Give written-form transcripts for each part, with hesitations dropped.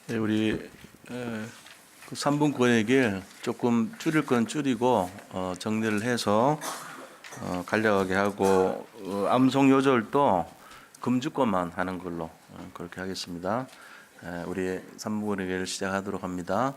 네, 우리 그 3분 구원의 조금 줄일 건 줄이고 정리를 해서 간략하게 하고 암송 요절도 금주권만 하는 걸로 그렇게 하겠습니다. 우리 3분 구원의 시작하도록 합니다.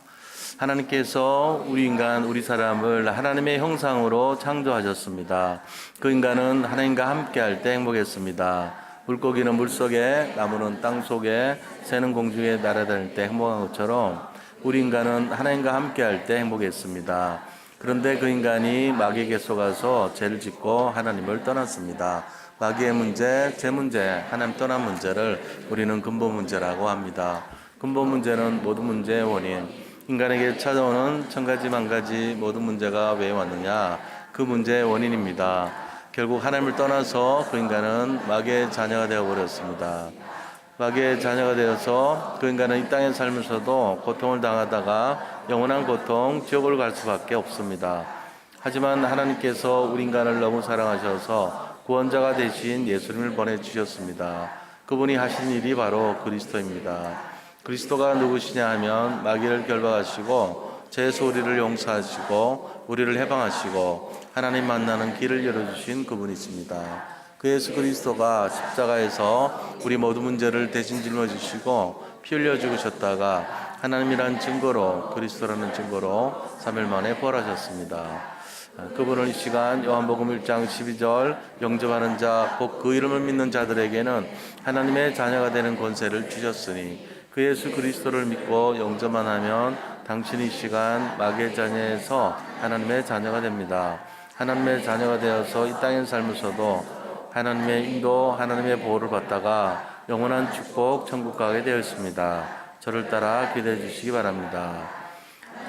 하나님께서 우리 인간, 우리 사람을 하나님의 형상으로 창조하셨습니다. 그 인간은 하나님과 함께 할 때 행복했습니다. 물고기는 물속에, 나무는 땅속에, 새는 공중에 날아다닐 때 행복한 것처럼 우리 인간은 하나님과 함께 할 때 행복했습니다. 그런데 그 인간이 마귀에게 속아서 죄를 짓고 하나님을 떠났습니다. 마귀의 문제, 제 문제, 하나님 떠난 문제를 우리는 근본 문제라고 합니다. 근본 문제는 모든 문제의 원인, 인간에게 찾아오는 천가지 만가지 모든 문제가 왜 왔느냐, 그 문제의 원인입니다. 결국 하나님을 떠나서 그 인간은 마귀의 자녀가 되어버렸습니다. 마귀의 자녀가 되어서 그 인간은 이 땅에 살면서도 고통을 당하다가 영원한 고통, 지옥을 갈 수밖에 없습니다. 하지만 하나님께서 우리 인간을 너무 사랑하셔서 구원자가 되신 예수님을 보내주셨습니다. 그분이 하신 일이 바로 그리스도입니다. 그리스도가 누구시냐 하면 마귀를 결박하시고 죄에서 우리를 용서하시고 우리를 해방하시고 하나님 만나는 길을 열어주신 그분이십니다. 그 예수 그리스도가 십자가에서 우리 모든 문제를 대신 짊어지시고 피 흘려 죽으셨다가 하나님이란 증거로, 그리스도라는 증거로 3일 만에 부활하셨습니다. 그분을 이 시간 요한복음 1장 12절 영접하는 자, 곧 그 이름을 믿는 자들에게는 하나님의 자녀가 되는 권세를 주셨으니 그 예수 그리스도를 믿고 영접만 하면 당신이 이 시간 마귀의 자녀에서 하나님의 자녀가 됩니다. 하나님의 자녀가 되어서 이 땅에 살면서도 하나님의 인도, 하나님의 보호를 받다가 영원한 축복, 천국 가게 되었습니다. 저를 따라 기도해 주시기 바랍니다.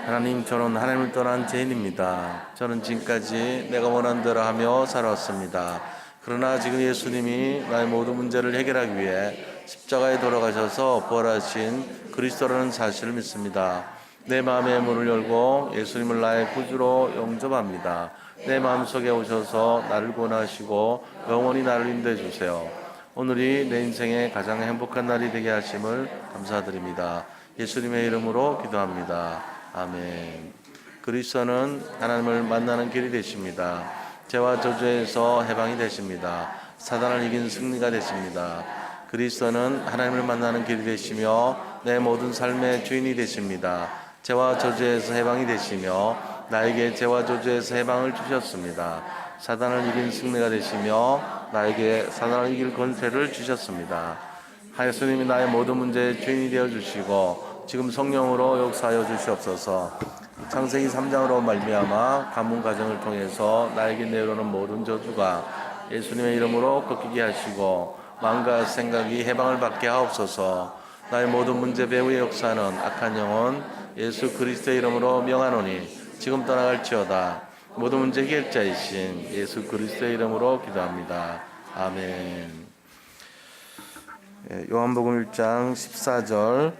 하나님, 저는 하나님을 떠난 죄인입니다. 저는 지금까지 내가 원하는 대로 하며 살아왔습니다. 그러나 지금 예수님이 나의 모든 문제를 해결하기 위해 십자가에 돌아가셔서 부활하신 그리스도라는 사실을 믿습니다. 내 마음의 문을 열고 예수님을 나의 구주로 영접합니다. 내 마음속에 오셔서 나를 구원하시고 영원히 나를 인도해 주세요. 오늘이 내 인생의 가장 행복한 날이 되게 하심을 감사드립니다. 예수님의 이름으로 기도합니다. 아멘. 그리스도는 하나님을 만나는 길이 되십니다. 죄와 저주에서 해방이 되십니다. 사단을 이긴 승리가 되십니다. 그리스도는 하나님을 만나는 길이 되시며 내 모든 삶의 주인이 되십니다. 죄와 저주에서 해방이 되시며 나에게 죄와 저주에서 해방을 주셨습니다. 사단을 이긴 승리가 되시며 나에게 사단을 이길 권세를 주셨습니다. 예수님이 나의 모든 문제의 주인이 되어주시고 지금 성령으로 역사하여 주시옵소서. 창세기 3장으로 말미암아 가문 가정을 통해서 나에게 내려오는 모든 저주가 예수님의 이름으로 꺾이게 하시고 마음과 생각이 해방을 받게 하옵소서. 나의 모든 문제 배후의 역사는 악한 영혼 예수 그리스도의 이름으로 명하노니 지금 떠나갈지어다. 모든 문제 해결자이신 예수 그리스도의 이름으로 기도합니다. 아멘. 요한복음 1장 14절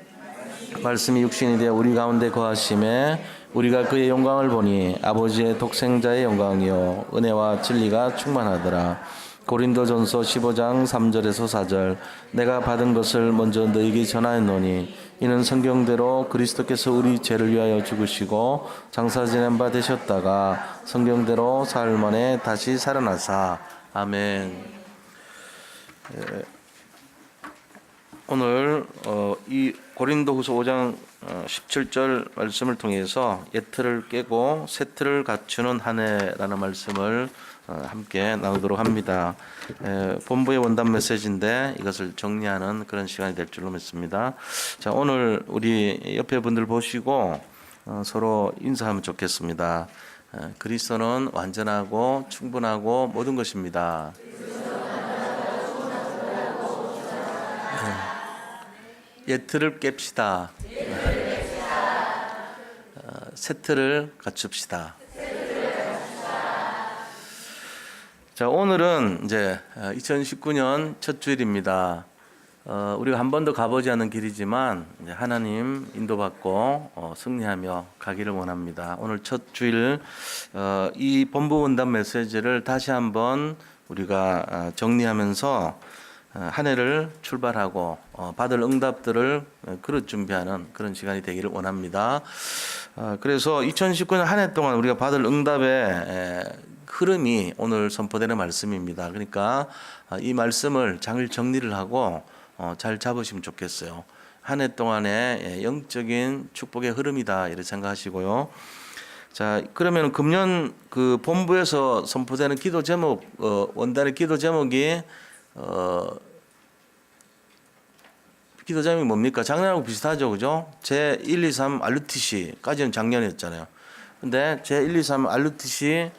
말씀이 육신이 되어 우리 가운데 거하심에 우리가 그의 영광을 보니 아버지의 독생자의 영광이요 은혜와 진리가 충만하더라. 고린도전서 15장 3절에서 4절 내가 받은 것을 먼저 너희에게 전하였노니 이는 성경대로 그리스도께서 우리 죄를 위하여 죽으시고 장사 지낸 바 되셨다가 성경대로 사흘 만에 다시 살아나사. 아멘. 오늘 이 고린도후서 5장 17절 말씀을 통해서 옛틀을 깨고 새 틀을 갖추는 한 해라는 말씀을 함께 나누도록 합니다. 본부의 원단 메시지인데 이것을 정리하는 그런 시간이 될 줄로 믿습니다. 자, 오늘 우리 옆에 분들 보시고 서로 인사하면 좋겠습니다. 그리스도는 완전하고 충분하고 모든 것입니다. 옛틀을 깹시다. 새 틀을 갖춥시다. 자, 오늘은 이제 2019년 첫 주일입니다. 우리가 한 번도 가보지 않은 길이지만 이제 하나님 인도받고 승리하며 가기를 원합니다. 오늘 첫 주일 이 본부 원단 메시지를 다시 한번 우리가 정리하면서 한 해를 출발하고 받을 응답들을 그릇 준비하는 그런 시간이 되기를 원합니다. 그래서 2019년 한 해 동안 우리가 받을 응답의 흐름이 오늘 선포되는 말씀입니다. 그러니까 이 말씀을 잘 정리를 하고 잘 잡으시면 좋겠어요. 한 해 동안의 영적인 축복의 흐름이다 이렇게 생각하시고요. 자, 그러면 금년 그 본부에서 선포되는 기도 제목, 원단의 기도 제목이 기도 제목이 뭡니까? 작년하고 비슷하죠, 그죠? 제 1, 2, 3 RUTC까지는 작년이었잖아요. 근데 제 1, 2, 3 RUTC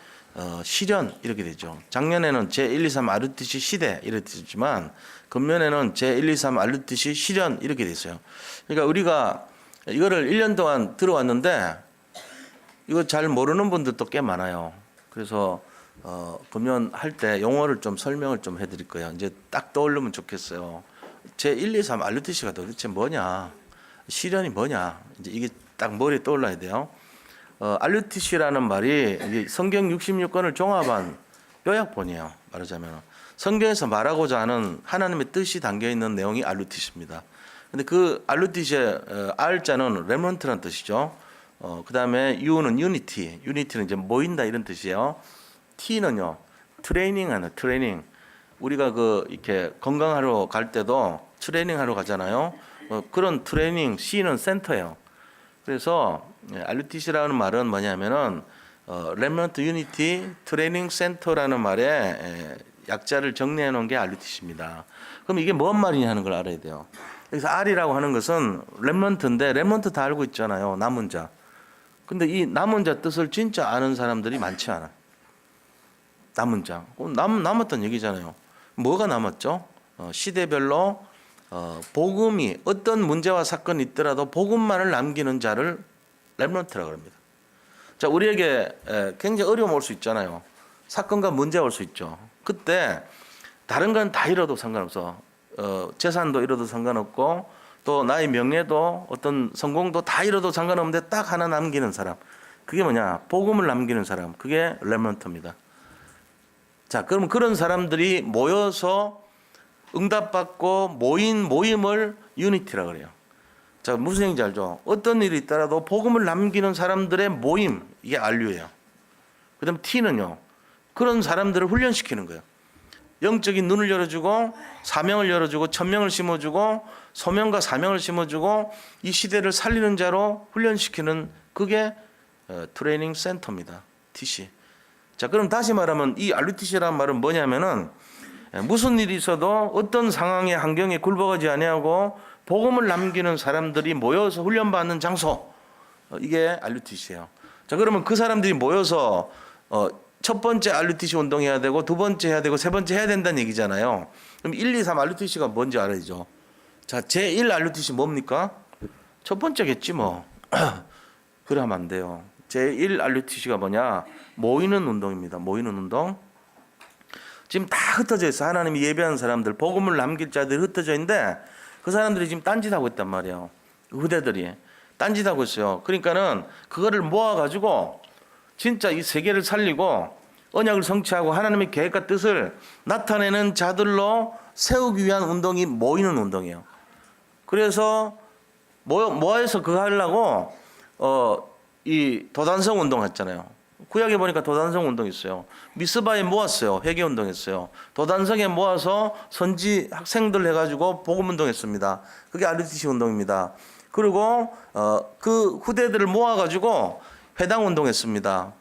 실현 이렇게 되죠. 작년에는 제 1, 2, 3 RUTC 시대 이렇게 됐지만 금년에는 제 1, 2, 3 RUTC 실현 이렇게 됐어요. 그러니까 우리가 이거를 1년 동안 들어왔는데 이거 잘 모르는 분들도 꽤 많아요. 그래서 금년 할 때 용어를 좀 설명을 좀 해드릴 거예요. 이제 딱 떠오르면 좋겠어요. 제 1, 2, 3 RUTC가 도대체 뭐냐? 실현이 뭐냐? 이제 이게 딱 머리에 떠올라야 돼요. RUTC라는 말이 성경 66권을 종합한 요약본이에요. 말하자면 성경에서 말하고자 하는 하나님의 뜻이 담겨 있는 내용이 RUTC입니다. 근데 그 RUTC의 R자는 렘넌트라는 뜻이죠. 그다음에 U는 유니티, 유니티는 이제 모인다 이런 뜻이에요. T는요, 트레이닝하는 트레이닝. 우리가 이렇게 건강하러 갈 때도 트레이닝하러 가잖아요. 그런 트레이닝. C는 센터예요. 그래서 RUTC라는 말은 뭐냐면은 렘넌트 유니티 트레이닝 센터라는 말에 약자를 정리해 놓은 게 RUTC입니다. 그럼 이게 뭔 말이냐 하는 걸 알아야 돼요. 그래서 R이라고 하는 것은 렘넌트인데 렘넌트 다 알고 있잖아요. 남은 자. 근데 이 남은 자 뜻을 진짜 아는 사람들이 많지 않아. 남은 자. 남았던 얘기잖아요. 뭐가 남았죠? 시대별로 복음이 어떤 문제와 사건이 있더라도 복음만을 남기는 자를 렘넌트라고 합니다. 자, 우리에게 굉장히 어려움 올 수 있잖아요. 사건과 문제가 올 수 있죠. 그때 다른 건 다 잃어도 상관없어. 재산도 잃어도 상관없고 또 나의 명예도 어떤 성공도 다 잃어도 상관없는데 딱 하나 남기는 사람. 그게 뭐냐? 복음을 남기는 사람. 그게 렘넌트입니다. 자, 그럼 그런 사람들이 모여서 응답받고 모임을 유니티라고 그래요. 자, 무슨 얘기인지 알죠? 어떤 일이 있더라도 복음을 남기는 사람들의 모임, 이게 RU예요. 그 다음에 T는요, 그런 사람들을 훈련시키는 거예요. 영적인 눈을 열어주고 사명을 열어주고 천명을 심어주고 소명과 사명을 심어주고 이 시대를 살리는 자로 훈련시키는 그게 트레이닝 센터입니다. TC. 자, 그럼 다시 말하면 이 RUTC라는 말은 뭐냐면은 무슨 일이 있어도 어떤 상황의 환경에 굴복하지 아니하고 복음을 남기는 사람들이 모여서 훈련받는 장소. 이게 RUTC예요. 자, 그러면 그 사람들이 모여서 첫 번째 RUTC 운동해야 되고 두 번째 해야 되고 세 번째 해야 된다는 얘기잖아요. 그럼 1, 2, 3 RUTC가 뭔지 알아야죠. 자, 제1 RUTC 뭡니까? 첫 번째겠지 뭐. 그러면 안 돼요. 제1 RUTC가 뭐냐? 모이는 운동입니다. 모이는 운동. 지금 다 흩어져 있어. 하나님이 예배하는 사람들, 복음을 남길 자들이 흩어져 있는데 그 사람들이 지금 딴짓하고 있단 말이에요. 후대들이 딴짓하고 있어요. 그러니까는 그거를 모아가지고 진짜 이 세계를 살리고 언약을 성취하고 하나님의 계획과 뜻을 나타내는 자들로 세우기 위한 운동이 모이는 운동이에요. 그래서 모아서 그거 하려고 이 도단성 운동 했잖아요. 구약에 보니까 도단성 운동 있어요. 미스바에 모았어요. 회개 운동했어요. 도단성에 모아서 선지 학생들 해가지고 복음 운동했습니다. 그게 RUTC 운동입니다. 그리고 그 후대들을 모아가지고 회당 운동했습니다.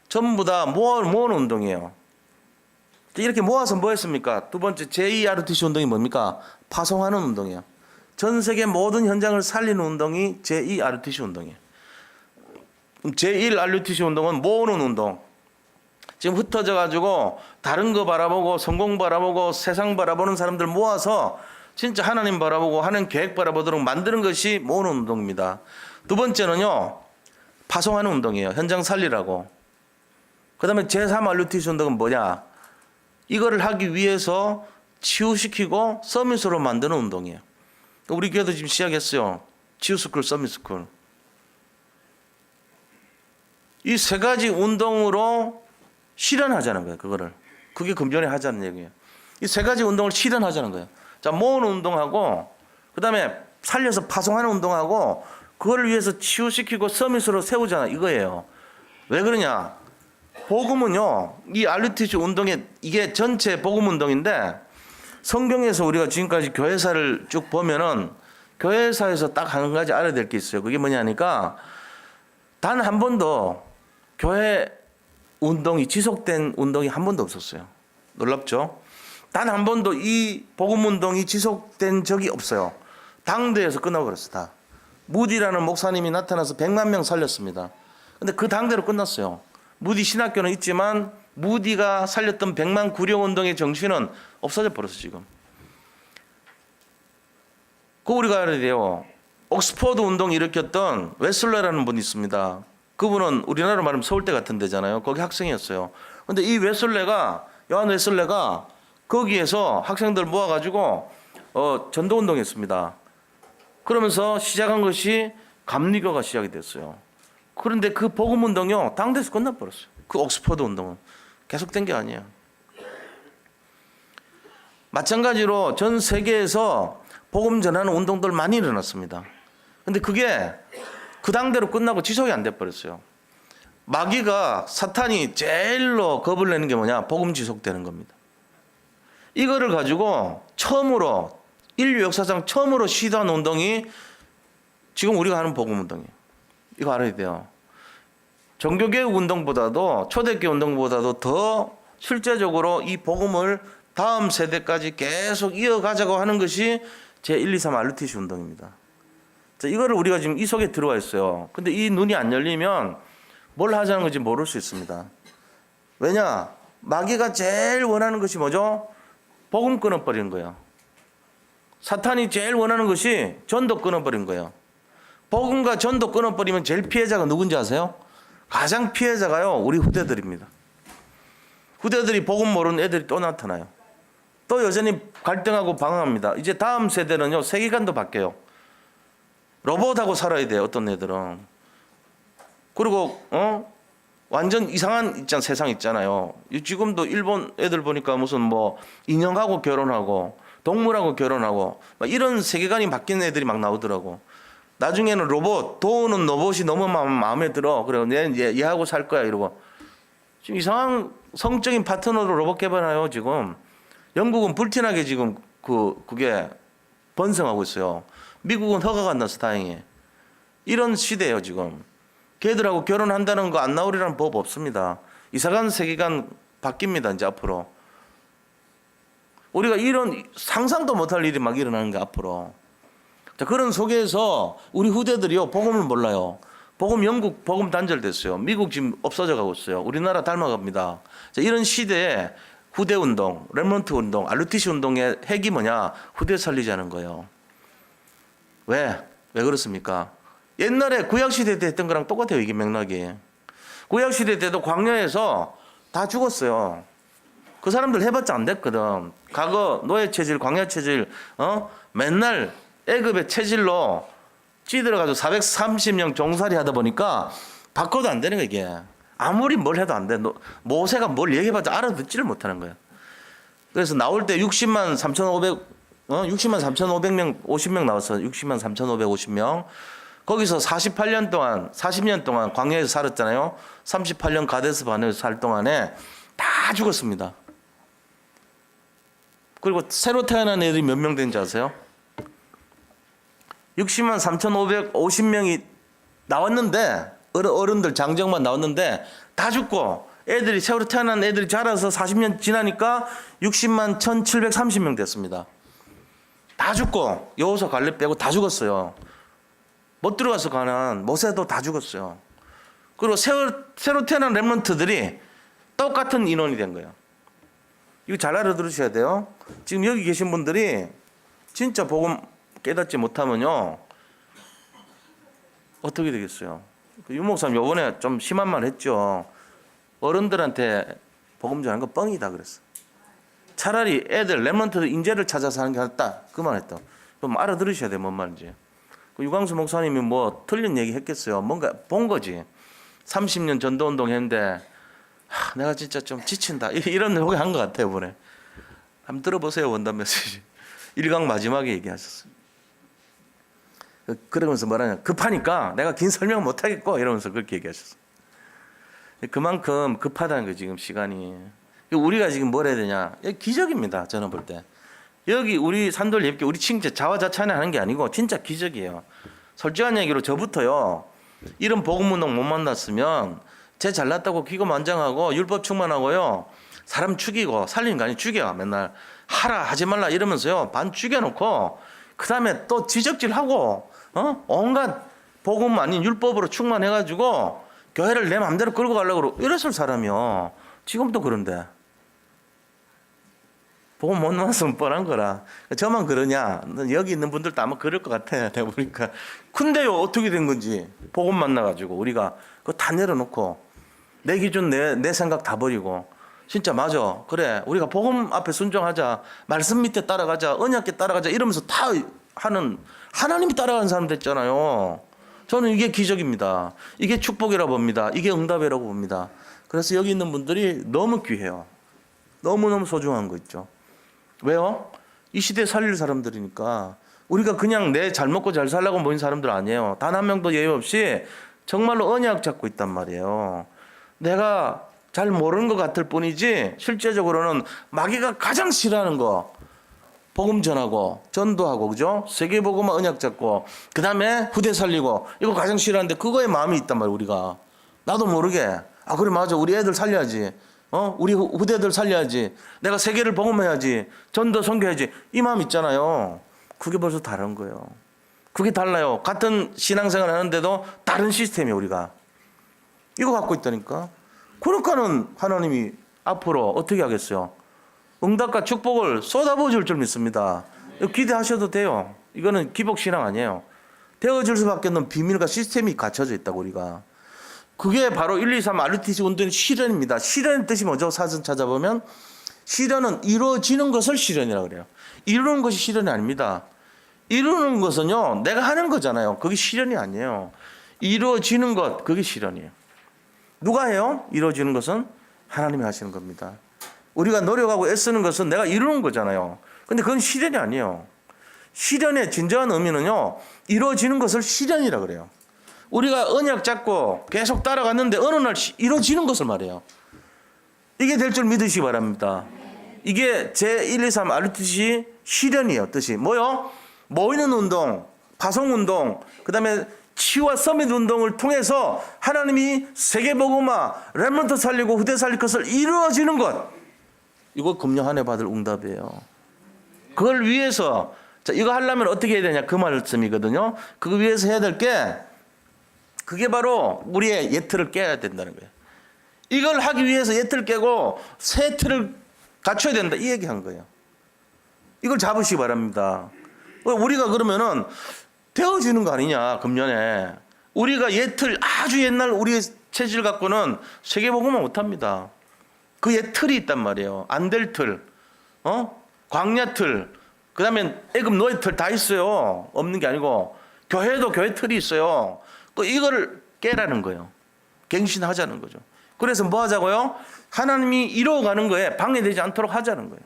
전부 다 모으는 운동이에요. 이렇게 모아서 뭐 했습니까? 두 번째 제2 RUTC 운동이 뭡니까? 파송하는 운동이에요. 전 세계 모든 현장을 살리는 운동이 제2 RUTC 운동이에요. 제1 RUTC 운동은 모으는 운동. 지금 흩어져 가지고 다른 거 바라보고 성공 바라보고 세상 바라보는 사람들 모아서 진짜 하나님 바라보고 하는 계획 바라보도록 만드는 것이 모으는 운동입니다. 두 번째는요, 파송하는 운동이에요. 현장 살리라고. 그 다음에 제3 RUTC 운동은 뭐냐? 이거를 하기 위해서 치유시키고 서밋으로 만드는 운동이에요. 우리 교회도 지금 시작했어요. 치유스쿨, 서밋스쿨. 이 세 가지 운동으로 실현하자는 거예요. 그거를. 그게 금전에 하자는 얘기예요. 이 세 가지 운동을 실현하자는 거예요. 자, 모으는 운동하고 그다음에 살려서 파송하는 운동하고 그걸 위해서 치유시키고 서밋으로 세우잖아. 이거예요. 왜 그러냐? 복음은요. 이 알루티시 운동에 이게 전체 복음 운동인데 성경에서 우리가 지금까지 교회사를 쭉 보면은 교회사에서 딱 한 가지 알아야 될 게 있어요. 그게 뭐냐니까 단 한 번도 교회 운동이 지속된 운동이 한 번도 없었어요. 놀랍죠? 단 한 번도 이 복음 운동이 지속된 적이 없어요. 당대에서 끝나버렸어 다. 무디라는 목사님이 나타나서 100만 명 살렸습니다. 근데 그 당대로 끝났어요. 무디 신학교는 있지만 무디가 살렸던 100만 구령 운동의 정신은 없어져 버렸어 지금. 그 우리가 알아야 돼요. 옥스퍼드 운동 일으켰던 웨슬러라는 분이 있습니다. 그분은 우리나라로 말하면 서울대 같은 데잖아요. 거기 학생이었어요. 근데 이 웨슬레가 요한 웨슬레가 거기에서 학생들 모아가지고 전도 운동했습니다. 그러면서 시작한 것이 감리교가 시작이 됐어요. 그런데 그 복음 운동이요 당대에서 끝나버렸어요. 그 옥스퍼드 운동은 계속된 게 아니에요. 마찬가지로 전 세계에서 복음 전하는 운동들 많이 일어났습니다. 근데 그게 그 당대로 끝나고 지속이 안 돼버렸어요. 마귀가 사탄이 제일로 겁을 내는 게 뭐냐? 복음 지속되는 겁니다. 이거를 가지고 처음으로 인류 역사상 처음으로 시도한 운동이 지금 우리가 하는 복음 운동이에요. 이거 알아야 돼요. 종교개혁 운동보다도 초대교회 운동보다도 더 실제적으로 이 복음을 다음 세대까지 계속 이어가자고 하는 것이 제1, 2, 3 알루티시 운동입니다. 자, 이거를 우리가 지금 이 속에 들어와 있어요. 근데 이 눈이 안 열리면 뭘 하자는 건지 모를 수 있습니다. 왜냐? 마귀가 제일 원하는 것이 뭐죠? 복음 끊어버리는 거예요. 사탄이 제일 원하는 것이 전도 끊어버린 거예요. 복음과 전도 끊어버리면 제일 피해자가 누군지 아세요? 가장 피해자가요 우리 후대들입니다. 후대들이 복음 모르는 애들이 또 나타나요. 또 여전히 갈등하고 방황합니다. 이제 다음 세대는요 세계관도 바뀌어요. 로봇하고 살아야 돼요 어떤 애들은. 그리고 완전 이상한 세상 있잖아요. 지금도 일본 애들 보니까 무슨 뭐 인형하고 결혼하고 동물하고 결혼하고 막 이런 세계관이 바뀐 애들이 막 나오더라고. 나중에는 로봇, 도우는 로봇이 너무 마음에 들어. 그래, 얘하고 살 거야 이러고. 지금 이상한 성적인 파트너로 로봇 개발해요 지금. 영국은 불티나게 지금 그게 번성하고 있어요. 미국은 허가가 안 나서 다행히. 이런 시대예요 지금. 걔들하고 결혼한다는 거 안 나오리라는 법 없습니다. 이사간 세계관 바뀝니다 이제 앞으로. 우리가 이런 상상도 못할 일이 막 일어나는 게 앞으로. 자, 그런 속에서 우리 후대들이요 복음을 몰라요. 영국 복음 단절됐어요. 미국 지금 없어져 가고 있어요. 우리나라 닮아갑니다. 자, 이런 시대에 후대 운동, 렘넌트 운동, 알루티시 운동의 핵이 뭐냐? 후대 살리자는 거예요. 왜 그렇습니까? 옛날에 구약시대 때 했던 거랑 똑같아요. 이게 맥락이. 구약시대 때도 광야에서 다 죽었어요. 그 사람들 해봤자 안 됐거든. 과거 노예체질, 광야체질 맨날 애굽의 체질로 찌들어가지고 430년 종살이 하다 보니까 바꿔도 안 되는 거야 이게. 아무리 뭘 해도 안 돼. 모세가 뭘 얘기해봤자 알아듣지를 못하는 거야. 그래서 나올 때 60만 3,500명 50명 나왔어요. 60만 3,550명. 거기서 40년 동안 광야에서 살았잖아요. 38년 가데스 바네에서 살 동안에 다 죽었습니다. 그리고 새로 태어난 애들이 몇 명 된지 아세요? 60만 3,550명이 나왔는데 어른들 장정만 나왔는데 다 죽고 애들이 새로 태어난 애들이 자라서 40년 지나니까 60만 1,730명 됐습니다. 다 죽고 여호수아 갈렙 빼고 다 죽었어요. 못 들어가서 가난 모세도 다 죽었어요. 그리고 새로 태어난 렘넌트들이 똑같은 인원이 된 거예요. 이거 잘 알아들으셔야 돼요. 지금 여기 계신 분들이 진짜 복음 깨닫지 못하면요 어떻게 되겠어요? 유 목사님 요번에 좀 심한 말 했죠. 어른들한테 복음 전하는 거 뻥이다 그랬어. 차라리 애들 렘넌트 인재를 찾아서 하는 게 낫다. 그 말했다. 좀 알아들으셔야 돼, 뭔 말인지. 그 유광수 목사님이 뭐 틀린 얘기 했겠어요. 뭔가 본 거지. 30년 전도운동 했는데 내가 진짜 좀 지친다. 이런 얘기 한 것 같아요, 이번에. 한번 들어보세요, 원단 메시지. 1강 마지막에 얘기하셨어요. 그러면서 뭐라냐. 급하니까 내가 긴 설명 못 하겠고 이러면서 그렇게 얘기하셨어요. 그만큼 급하다는 거예요, 지금 시간이. 우리가 지금 뭘 해야 되냐. 기적입니다, 저는 볼 때. 여기 우리 산돌 예쁘게 우리 칭찬 자화자찬을 하는 게 아니고 진짜 기적이에요. 솔직한 얘기로 저부터요. 이런 복음운동 못 만났으면 제 잘났다고 기고만장하고 율법 충만하고요. 사람 죽이고 살리는 거 아니 죽여. 맨날 하라 하지 말라 이러면서요. 반 죽여놓고 그 다음에 또 지적질하고 온갖 복음 아닌 율법으로 충만해가지고 교회를 내 마음대로 끌고 가려고 그러고 이랬을 사람이요. 지금도 그런데. 복음 못 만났으면 뻔한 거라. 저만 그러냐? 여기 있는 분들도 아마 그럴 것 같아. 내가 보니까. 근데요, 어떻게 된 건지. 복음 만나가지고 우리가 그거 다 내려놓고 내 기준, 내 생각 다 버리고 진짜 맞아. 그래. 우리가 복음 앞에 순종하자. 말씀 밑에 따라가자. 언약께 따라가자. 이러면서 다 하는 하나님이 따라가는 사람 됐잖아요. 저는 이게 기적입니다. 이게 축복이라고 봅니다. 이게 응답이라고 봅니다. 그래서 여기 있는 분들이 너무 귀해요. 너무너무 소중한 거 있죠. 왜요? 이 시대에 살릴 사람들이니까. 우리가 그냥 내 잘 먹고 잘 살라고 모인 사람들 아니에요. 단 한 명도 예외 없이 정말로 언약 잡고 있단 말이에요. 내가 잘 모르는 것 같을 뿐이지 실제적으로는 마귀가 가장 싫어하는 거 복음 전하고 전도하고 그죠? 세계복음만 언약 잡고 그 다음에 후대 살리고 이거 가장 싫어하는데 그거에 마음이 있단 말이에요. 우리가 나도 모르게 그래 맞아 우리 애들 살려야지 우리 후대들 살려야지 내가 세계를 복음해야지 전도 선교해야지 이 마음 있잖아요. 그게 벌써 다른 거예요. 그게 달라요. 같은 신앙생활 하는데도 다른 시스템이에요. 우리가 이거 갖고 있다니까. 그러니까는 하나님이 앞으로 어떻게 하겠어요? 응답과 축복을 쏟아부어 줄 줄 믿습니다. 기대하셔도 돼요. 이거는 기복신앙 아니에요. 되어줄 수밖에 없는 비밀과 시스템이 갖춰져 있다고 우리가. 그게 바로 1, 2, 3 RTC 운동의 실현입니다. 실현의 뜻이 뭐죠? 사전 찾아보면 실현은 이루어지는 것을 실현이라고 그래요. 이루는 것이 실현이 아닙니다. 이루는 것은요. 내가 하는 거잖아요. 그게 실현이 아니에요. 이루어지는 것 그게 실현이에요. 누가 해요? 이루어지는 것은 하나님이 하시는 겁니다. 우리가 노력하고 애쓰는 것은 내가 이루는 거잖아요. 근데 그건 실현이 아니에요. 실현의 진정한 의미는요. 이루어지는 것을 실현이라고 그래요. 우리가 언약 잡고 계속 따라갔는데 어느 날 이루어지는 것을 말해요. 이게 될 줄 믿으시기 바랍니다. 이게 제1, 2, 3 RTC 실현이에요. 뜻이 뭐요? 모이는 운동, 파송운동, 그 다음에 치유와 서밋 운동을 통해서 하나님이 세계복음화, 렘넌트 살리고 후대 살릴 것을 이루어지는 것. 이거 금년 한 해 받을 응답이에요. 그걸 위해서 자, 이거 하려면 어떻게 해야 되냐 그 말씀이거든요. 그거 위해서 해야 될 게 그게 바로 우리의 예틀을 깨야 된다는 거예요. 이걸 하기 위해서 예틀 깨고 새 틀을 갖춰야 된다 이 얘기한 거예요. 이걸 잡으시기 바랍니다. 우리가 그러면은 되어지는 거 아니냐 금년에 우리가 예틀 아주 옛날 우리의 체질 갖고는 세계복음화 못합니다. 그 예틀이 있단 말이에요. 안 될 틀, 광야 틀, 그 다음에 애굽 노예 틀 다 있어요. 없는 게 아니고 교회도 교회 틀이 있어요. 이거를 깨라는 거예요. 갱신하자는 거죠. 그래서 뭐 하자고요? 하나님이 이루어가는 거에 방해되지 않도록 하자는 거예요.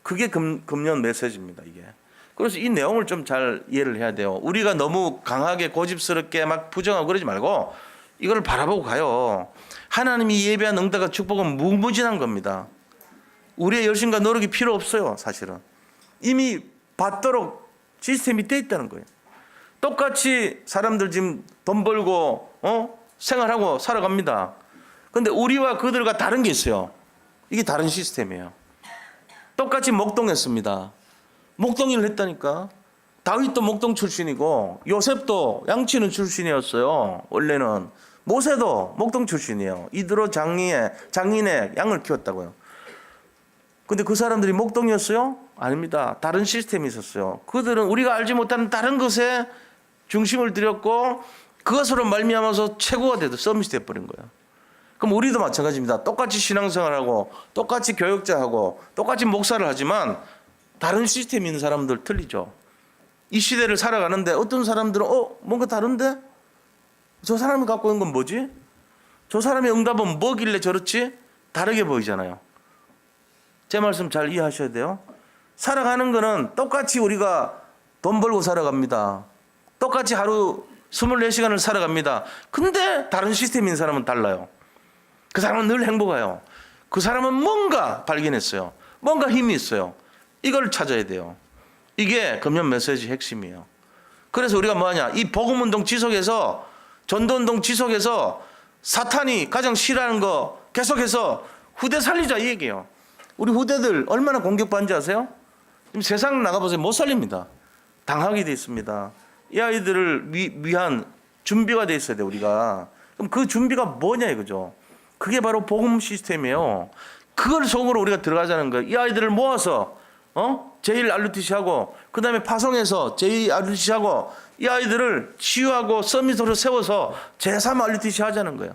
그게 금년 메시지입니다. 이게. 그래서 이 내용을 좀 잘 이해를 해야 돼요. 우리가 너무 강하게 고집스럽게 막 부정하고 그러지 말고 이걸 바라보고 가요. 하나님이 예배한 응답과 축복은 무궁무진한 겁니다. 우리의 열심과 노력이 필요 없어요. 사실은. 이미 받도록 시스템이 돼 있다는 거예요. 똑같이 사람들 지금 돈 벌고 생활하고 살아갑니다. 그런데 우리와 그들과 다른 게 있어요. 이게 다른 시스템이에요. 똑같이 목동했습니다. 목동일을 했다니까. 다윗도 목동 출신이고 요셉도 양치는 출신이었어요. 원래는 모세도 목동 출신이에요. 이드로 장인의 양을 키웠다고요. 근데 그 사람들이 목동이었어요? 아닙니다. 다른 시스템이 있었어요. 그들은 우리가 알지 못하는 다른 것에 중심을 들였고 그것으로 말미암아서 최고가 돼도 서밋이 돼버린 거예요. 그럼 우리도 마찬가지입니다. 똑같이 신앙생활하고 똑같이 교역자하고 똑같이 목사를 하지만 다른 시스템이 있는 사람들 틀리죠. 이 시대를 살아가는데 어떤 사람들은 뭔가 다른데? 저 사람이 갖고 있는 건 뭐지? 저 사람의 응답은 뭐길래 저렇지? 다르게 보이잖아요. 제 말씀 잘 이해하셔야 돼요. 살아가는 거는 똑같이 우리가 돈 벌고 살아갑니다. 똑같이 하루 24시간을 살아갑니다. 근데 다른 시스템인 인 사람은 달라요. 그 사람은 늘 행복해요. 그 사람은 뭔가 발견했어요. 뭔가 힘이 있어요. 이걸 찾아야 돼요. 이게 금연 메시지 핵심이에요. 그래서 우리가 뭐하냐? 이 복음운동 지속해서 전도운동 지속해서 사탄이 가장 싫어하는 거 계속해서 후대 살리자 이 얘기예요. 우리 후대들 얼마나 공격받는지 아세요? 지금 세상 나가보세요. 못 살립니다. 당하게 돼 있습니다. 이 아이들을 위한 준비가 돼 있어야 돼 우리가. 그럼 그 준비가 뭐냐 이거죠. 그게 바로 복음 시스템이에요. 그걸 속으로 우리가 들어가자는 거예요. 이 아이들을 모아서 제일 RUTC 하고 그 다음에 파송해서 제일 RUTC 하고 이 아이들을 치유하고 서밋으로 세워서 제3 RUTC 하자는 거예요.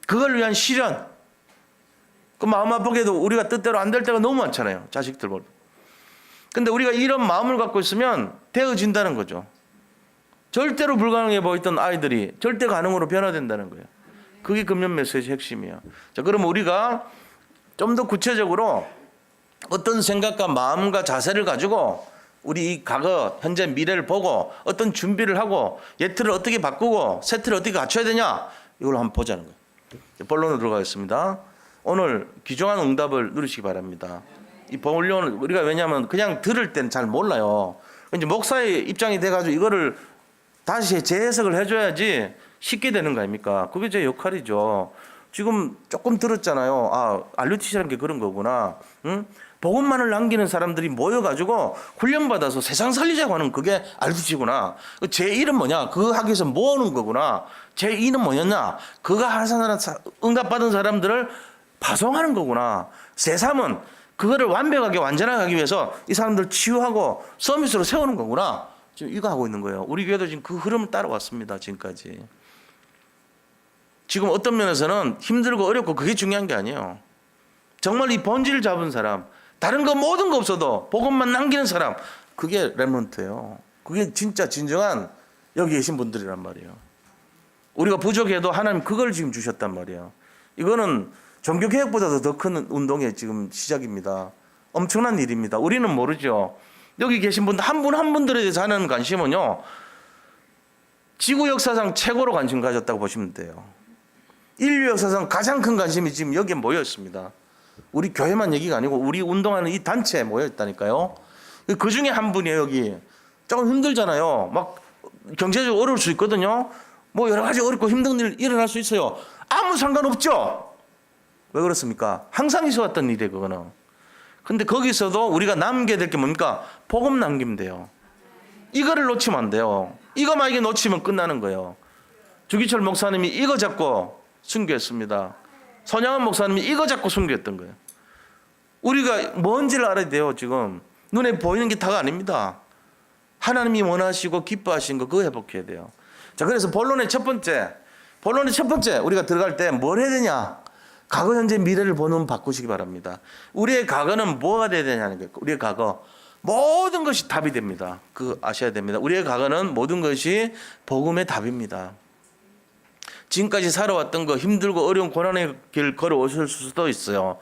그걸 위한 실현. 그 마음 아프게도 우리가 뜻대로 안 될 때가 너무 많잖아요. 자식들 보고. 근데 우리가 이런 마음을 갖고 있으면 되어진다는 거죠. 절대로 불가능해 보였던 아이들이 절대 가능으로 변화된다는 거예요. 그게 금연 메시지 핵심이에요. 자, 그럼 우리가 좀 더 구체적으로 어떤 생각과 마음과 자세를 가지고 우리 이 과거, 현재, 미래를 보고 어떤 준비를 하고 예틀을 어떻게 바꾸고 세틀을 어떻게 갖춰야 되냐 이걸 한번 보자는 거예요. 본론으로 들어가겠습니다. 오늘 귀중한 응답을 누리시기 바랍니다. 이 본론을 우리가 왜냐하면 그냥 들을 때는 잘 몰라요. 이제 목사의 입장이 돼가지고 이거를 다시 재해석을 해줘야지 쉽게 되는 거 아닙니까? 그게 제 역할이죠. 지금 조금 들었잖아요. RUTC라는 게 그런 거구나. 응? 복음만을 남기는 사람들이 모여가지고 훈련받아서 세상 살리자고 하는 그게 RUTC구나. 제 이름 뭐냐? 그거 하기 위해서 모으는 거구나. 제 이름 뭐였냐? 그거 하사나 응답받은 사람들을 파송하는 거구나. 제3은 그거를 완벽하게 완전하게 하기 위해서 이 사람들 치유하고 서밋으로 세우는 거구나. 지금 이거 하고 있는 거예요. 우리 교회도 지금 그 흐름을 따라왔습니다. 지금까지. 지금 어떤 면에서는 힘들고 어렵고 그게 중요한 게 아니에요. 정말 이 본질을 잡은 사람, 다른 거 모든 거 없어도 복음만 남기는 사람, 그게 렘넌트예요. 그게 진짜 진정한 여기 계신 분들이란 말이에요. 우리가 부족해도 하나님 그걸 지금 주셨단 말이에요. 이거는 종교개혁보다도 더 큰 운동의 지금 시작입니다. 엄청난 일입니다. 우리는 모르죠. 여기 계신 분들 한 분 한 분들에 대해서 하는 관심은요, 지구 역사상 최고로 관심 가졌다고 보시면 돼요. 인류 역사상 가장 큰 관심이 지금 여기에 모여 있습니다. 우리 교회만 얘기가 아니고 우리 운동하는 이 단체에 모여 있다니까요. 그 중에 한 분이에요. 여기 조금 힘들잖아요. 막 경제적으로 어려울 수 있거든요. 뭐 여러 가지 어렵고 힘든 일 일어날 수 있어요. 아무 상관없죠. 왜 그렇습니까? 항상 있어왔던 일이에요. 그거는. 근데 거기서도 우리가 남겨야 될 게 뭡니까? 복음 남기면 돼요. 이거를 놓치면 안 돼요. 이거 만약에 놓치면 끝나는 거예요. 주기철 목사님이 이거 잡고 순교했습니다. 손양원 목사님이 이거 잡고 순교했던 거예요. 우리가 뭔지를 알아야 돼요. 지금 눈에 보이는 게 다가 아닙니다. 하나님이 원하시고 기뻐하신 거 그거 회복해야 돼요. 자, 그래서 본론의 첫 번째 우리가 들어갈 때 뭘 해야 되냐? 과거, 현재, 미래를 보는 바꾸시기 바랍니다. 우리의 과거는 뭐가 돼야 되냐는 거예요. 우리의 과거 모든 것이 답이 됩니다. 그거 아셔야 됩니다. 우리의 과거는 모든 것이 복음의 답입니다. 지금까지 살아왔던 거 힘들고 어려운 고난의 길 걸어오실 수도 있어요.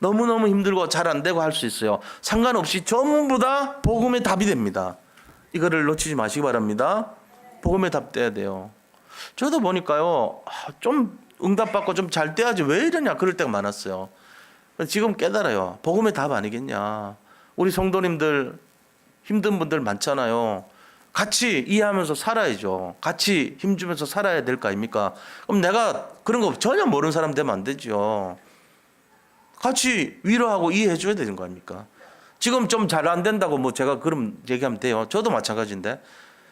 너무너무 힘들고 잘 안 되고 할 수 있어요. 상관없이 전부 다 복음의 답이 됩니다. 이거를 놓치지 마시기 바랍니다. 복음의 답 돼야 돼요. 저도 보니까요, 좀 응답받고 좀 잘 돼야지 왜 이러냐 그럴 때가 많았어요. 지금 깨달아요. 복음의 답 아니겠냐. 우리 성도님들 힘든 분들 많잖아요. 같이 이해하면서 살아야죠. 같이 힘주면서 살아야 될 거 아닙니까? 그럼 내가 그런 거 전혀 모르는 사람 되면 안 되죠. 같이 위로하고 이해해 줘야 되는 거 아닙니까? 지금 좀 잘 안 된다고 뭐 제가 그럼 얘기하면 돼요. 저도 마찬가지인데.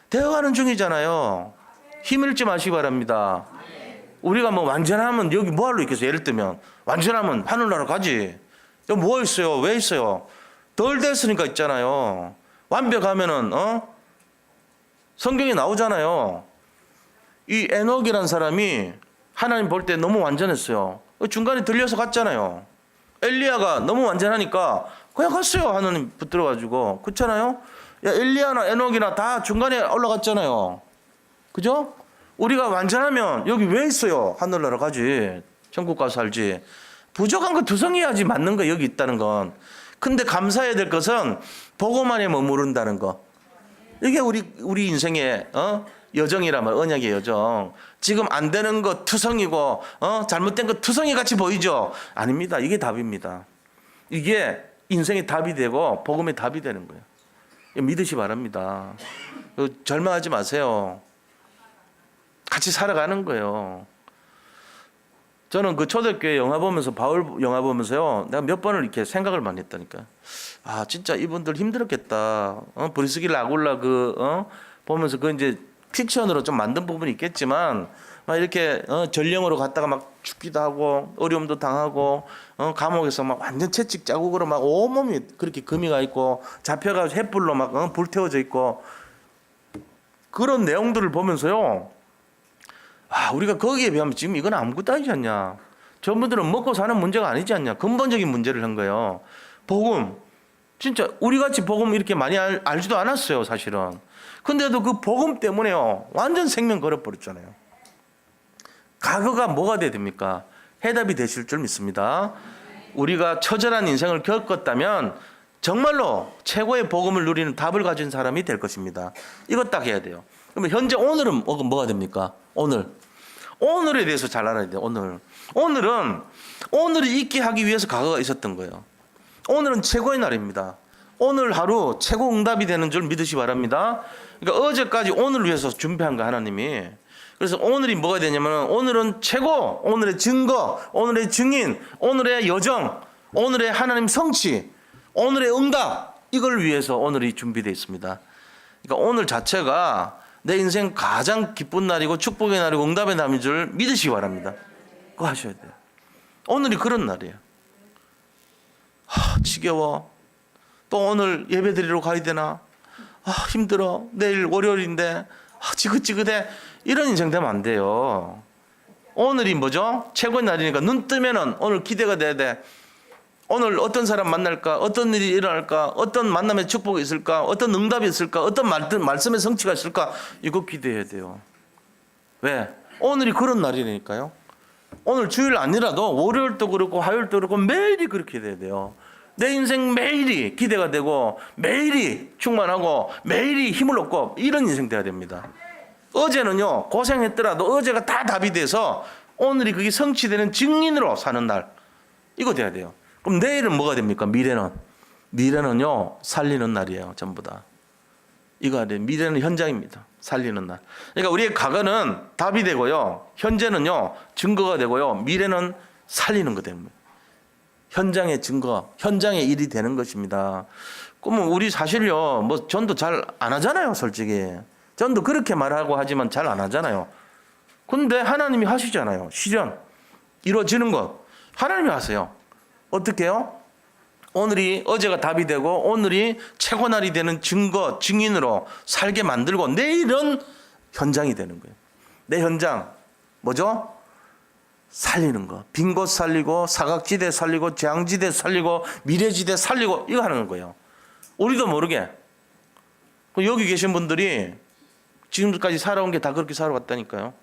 되어가는 중이잖아요. 힘 잃지 마시기 바랍니다. 우리가 뭐 완전하면 여기 뭐하러 있겠어요? 예를 들면 완전하면 하늘나라 가지. 여기 뭐 있어요? 왜 있어요? 덜 됐으니까 있잖아요. 완벽하면은 성경에 나오잖아요. 이 에녹이라는 사람이 하나님 볼 때 너무 완전했어요. 중간에 들려서 갔잖아요. 엘리야가 너무 완전하니까 그냥 갔어요. 하나님 붙들어가지고. 그렇잖아요. 야, 엘리야나 에녹이나 다 중간에 올라갔잖아요. 그죠? 우리가 완전하면 여기 왜 있어요? 하늘나라 가지. 천국 가서 살지. 부족한 거 투성이야지 맞는 거 여기 있다는 건. 근데 감사해야 될 것은 복음 안에 머무른다는 거. 이게 우리 인생의 여정이란 말, 언약의 여정. 지금 안 되는 거 투성이고 잘못된 거 투성이 같이 보이죠? 아닙니다. 이게 답입니다. 이게 인생의 답이 되고 복음의 답이 되는 거예요. 믿으시 바랍니다. 절망하지 마세요. 같이 살아가는 거예요. 저는 그 초대교회 영화 보면서, 바울 영화 보면서요, 내가 몇 번을 이렇게 생각을 많이 했다니까. 아, 진짜 이분들 힘들었겠다. 브리스길라 아굴라 보면서 그 이제 픽션으로 좀 만든 부분이 있겠지만, 막 이렇게 전령으로 갔다가 막 죽기도 하고, 어려움도 당하고, 감옥에서 막 완전 채찍 자국으로 막 온몸이 그렇게 금이 가 있고, 잡혀가지고 횃불로 막 불태워져 있고, 그런 내용들을 보면서요, 아, 우리가 거기에 비하면 지금 이건 아무것도 아니지 않냐. 저분들은 먹고 사는 문제가 아니지 않냐. 근본적인 문제를 한 거예요. 복음. 진짜 우리같이 복음 이렇게 많이 알지도 않았어요, 사실은. 근데도 그 복음 때문에요, 완전 생명 걸어버렸잖아요. 과거가 뭐가 돼야 됩니까? 해답이 되실 줄 믿습니다. 우리가 처절한 인생을 겪었다면 정말로 최고의 복음을 누리는 답을 가진 사람이 될 것입니다. 이것 딱 해야 돼요. 그러면 현재 오늘은 뭐가 됩니까? 오늘에 대해서 잘 알아야 돼요. 오늘이 있게 하기 위해서 과거가 있었던 거예요. 오늘은 최고의 날입니다. 오늘 하루 최고 응답이 되는 줄 믿으시 바랍니다. 그러니까 어제까지 오늘을 위해서 준비한 거 하나님이. 그래서 오늘이 뭐가 되냐면 오늘은 최고, 오늘의 증거, 오늘의 증인, 오늘의 여정, 오늘의 하나님 성취, 오늘의 응답, 이걸 위해서 오늘이 준비되어 있습니다. 그러니까 오늘 자체가 내 인생 가장 기쁜 날이고 축복의 날이고 응답의 날인 줄 믿으시기 바랍니다. 그거 하셔야 돼요. 오늘이 그런 날이에요. 지겨워. 또 오늘 예배 드리러 가야 되나? 힘들어. 내일 월요일인데 지긋지긋해. 이런 인생 되면 안 돼요. 오늘이 뭐죠? 최고의 날이니까 눈 뜨면은 오늘 기대가 돼야 돼. 오늘 어떤 사람 만날까? 어떤 일이 일어날까? 어떤 만남의 축복이 있을까? 어떤 응답이 있을까? 어떤 말씀의 성취가 있을까? 이거 기대해야 돼요. 왜? 오늘이 그런 날이니까요. 오늘 주일 아니라도 월요일도 그렇고 화요일도 그렇고 매일이 그렇게 돼야 돼요. 내 인생 매일이 기대가 되고 매일이 충만하고 매일이 힘을 얻고 이런 인생 돼야 됩니다. 어제는요, 고생했더라도 어제가 다 답이 돼서 오늘이 그게 성취되는 증인으로 사는 날. 이거 돼야 돼요. 그럼 내일은 뭐가 됩니까? 미래는요, 살리는 날이에요. 전부 다. 이거 해야 돼요. 미래는 현장입니다. 살리는 날. 그러니까 우리의 과거는 답이 되고요, 현재는요, 증거가 되고요, 미래는 살리는 거 됩니다. 현장의 증거, 현장의 일이 되는 것입니다. 그러면 우리 사실요, 뭐 전도 잘 안 하잖아요, 솔직히. 전도 그렇게 말하고 하지만 잘 안 하잖아요. 근데 하나님이 하시잖아요. 실현, 이루어지는 것 하나님이 하세요. 어떻게 해요? 오늘이 어제가 답이 되고 오늘이 최고 날이 되는 증거, 증인으로 살게 만들고 내일은 현장이 되는 거예요. 내 현장 뭐죠? 살리는 거. 빈 곳 살리고 사각지대 살리고 재앙지대 살리고 미래지대 살리고 이거 하는 거예요. 우리도 모르게. 여기 계신 분들이 지금까지 살아온 게 다 그렇게 살아왔다니까요.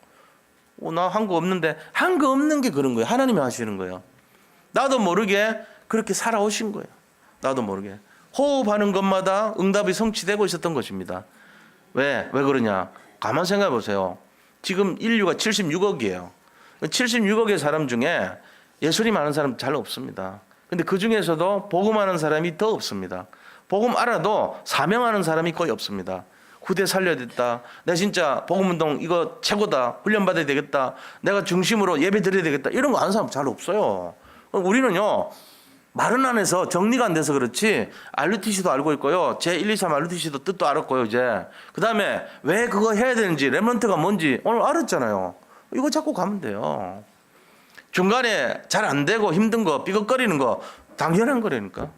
나 한 거 없는데, 한 거 없는 게 그런 거예요. 하나님이 하시는 거예요. 나도 모르게 그렇게 살아오신 거예요. 나도 모르게. 호흡하는 것마다 응답이 성취되고 있었던 것입니다. 왜 그러냐? 가만 생각해 보세요. 지금 인류가 76억이에요. 76억의 사람 중에 예수님 아는 사람 잘 없습니다. 근데 그 중에서도 복음하는 사람이 더 없습니다. 복음 알아도 사명하는 사람이 거의 없습니다. 후대 살려야 됐다. 내가 진짜 복음운동 이거 최고다. 훈련받아야 되겠다. 내가 중심으로 예배 드려야 되겠다. 이런 거 아는 사람 잘 없어요. 우리는요, 말은 안 해서 정리가 안 돼서 그렇지 RUTC도 알고 있고요. 제123 RUTC도 뜻도 알았고요. 이제 그 다음에 왜 그거 해야 되는지, 렘넌트가 뭔지 오늘 알았잖아요. 이거 잡고 가면 돼요. 중간에 잘 안 되고 힘든 거, 삐걱거리는 거 당연한 거라니까.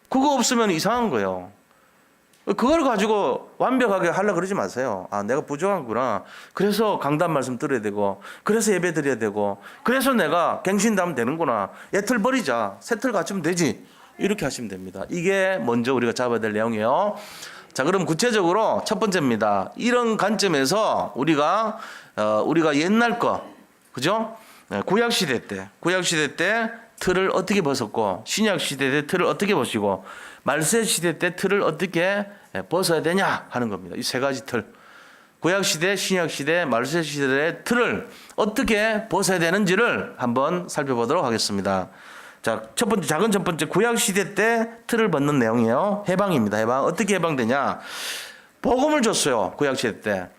그거 없으면 이상한 거예요. 그걸 가지고 완벽하게 하려고 그러지 마세요. 아, 내가 부족하구나. 그래서 강단 말씀 들어야 되고, 그래서 예배 드려야 되고, 그래서 내가 갱신하면 되는구나. 옛틀 버리자. 새 틀 갖추면 되지. 이렇게 하시면 됩니다. 이게 먼저 우리가 잡아야 될 내용이에요. 자, 그럼 구체적으로 첫 번째입니다. 이런 관점에서 우리가 옛날 거, 그죠? 구약 시대 때 틀을 어떻게 벗었고, 신약 시대 때 틀을 어떻게 벗고, 말세 시대 때 틀을 어떻게 벗어야 되냐 하는 겁니다. 이 세 가지 틀. 구약 시대, 신약 시대, 말세 시대의 틀을 어떻게 벗어야 되는지를 한번 살펴보도록 하겠습니다. 자, 작은 첫 번째 구약 시대 때 틀을 벗는 내용이에요. 해방입니다. 해방. 어떻게 해방되냐? 복음을 줬어요. 구약 시대 때.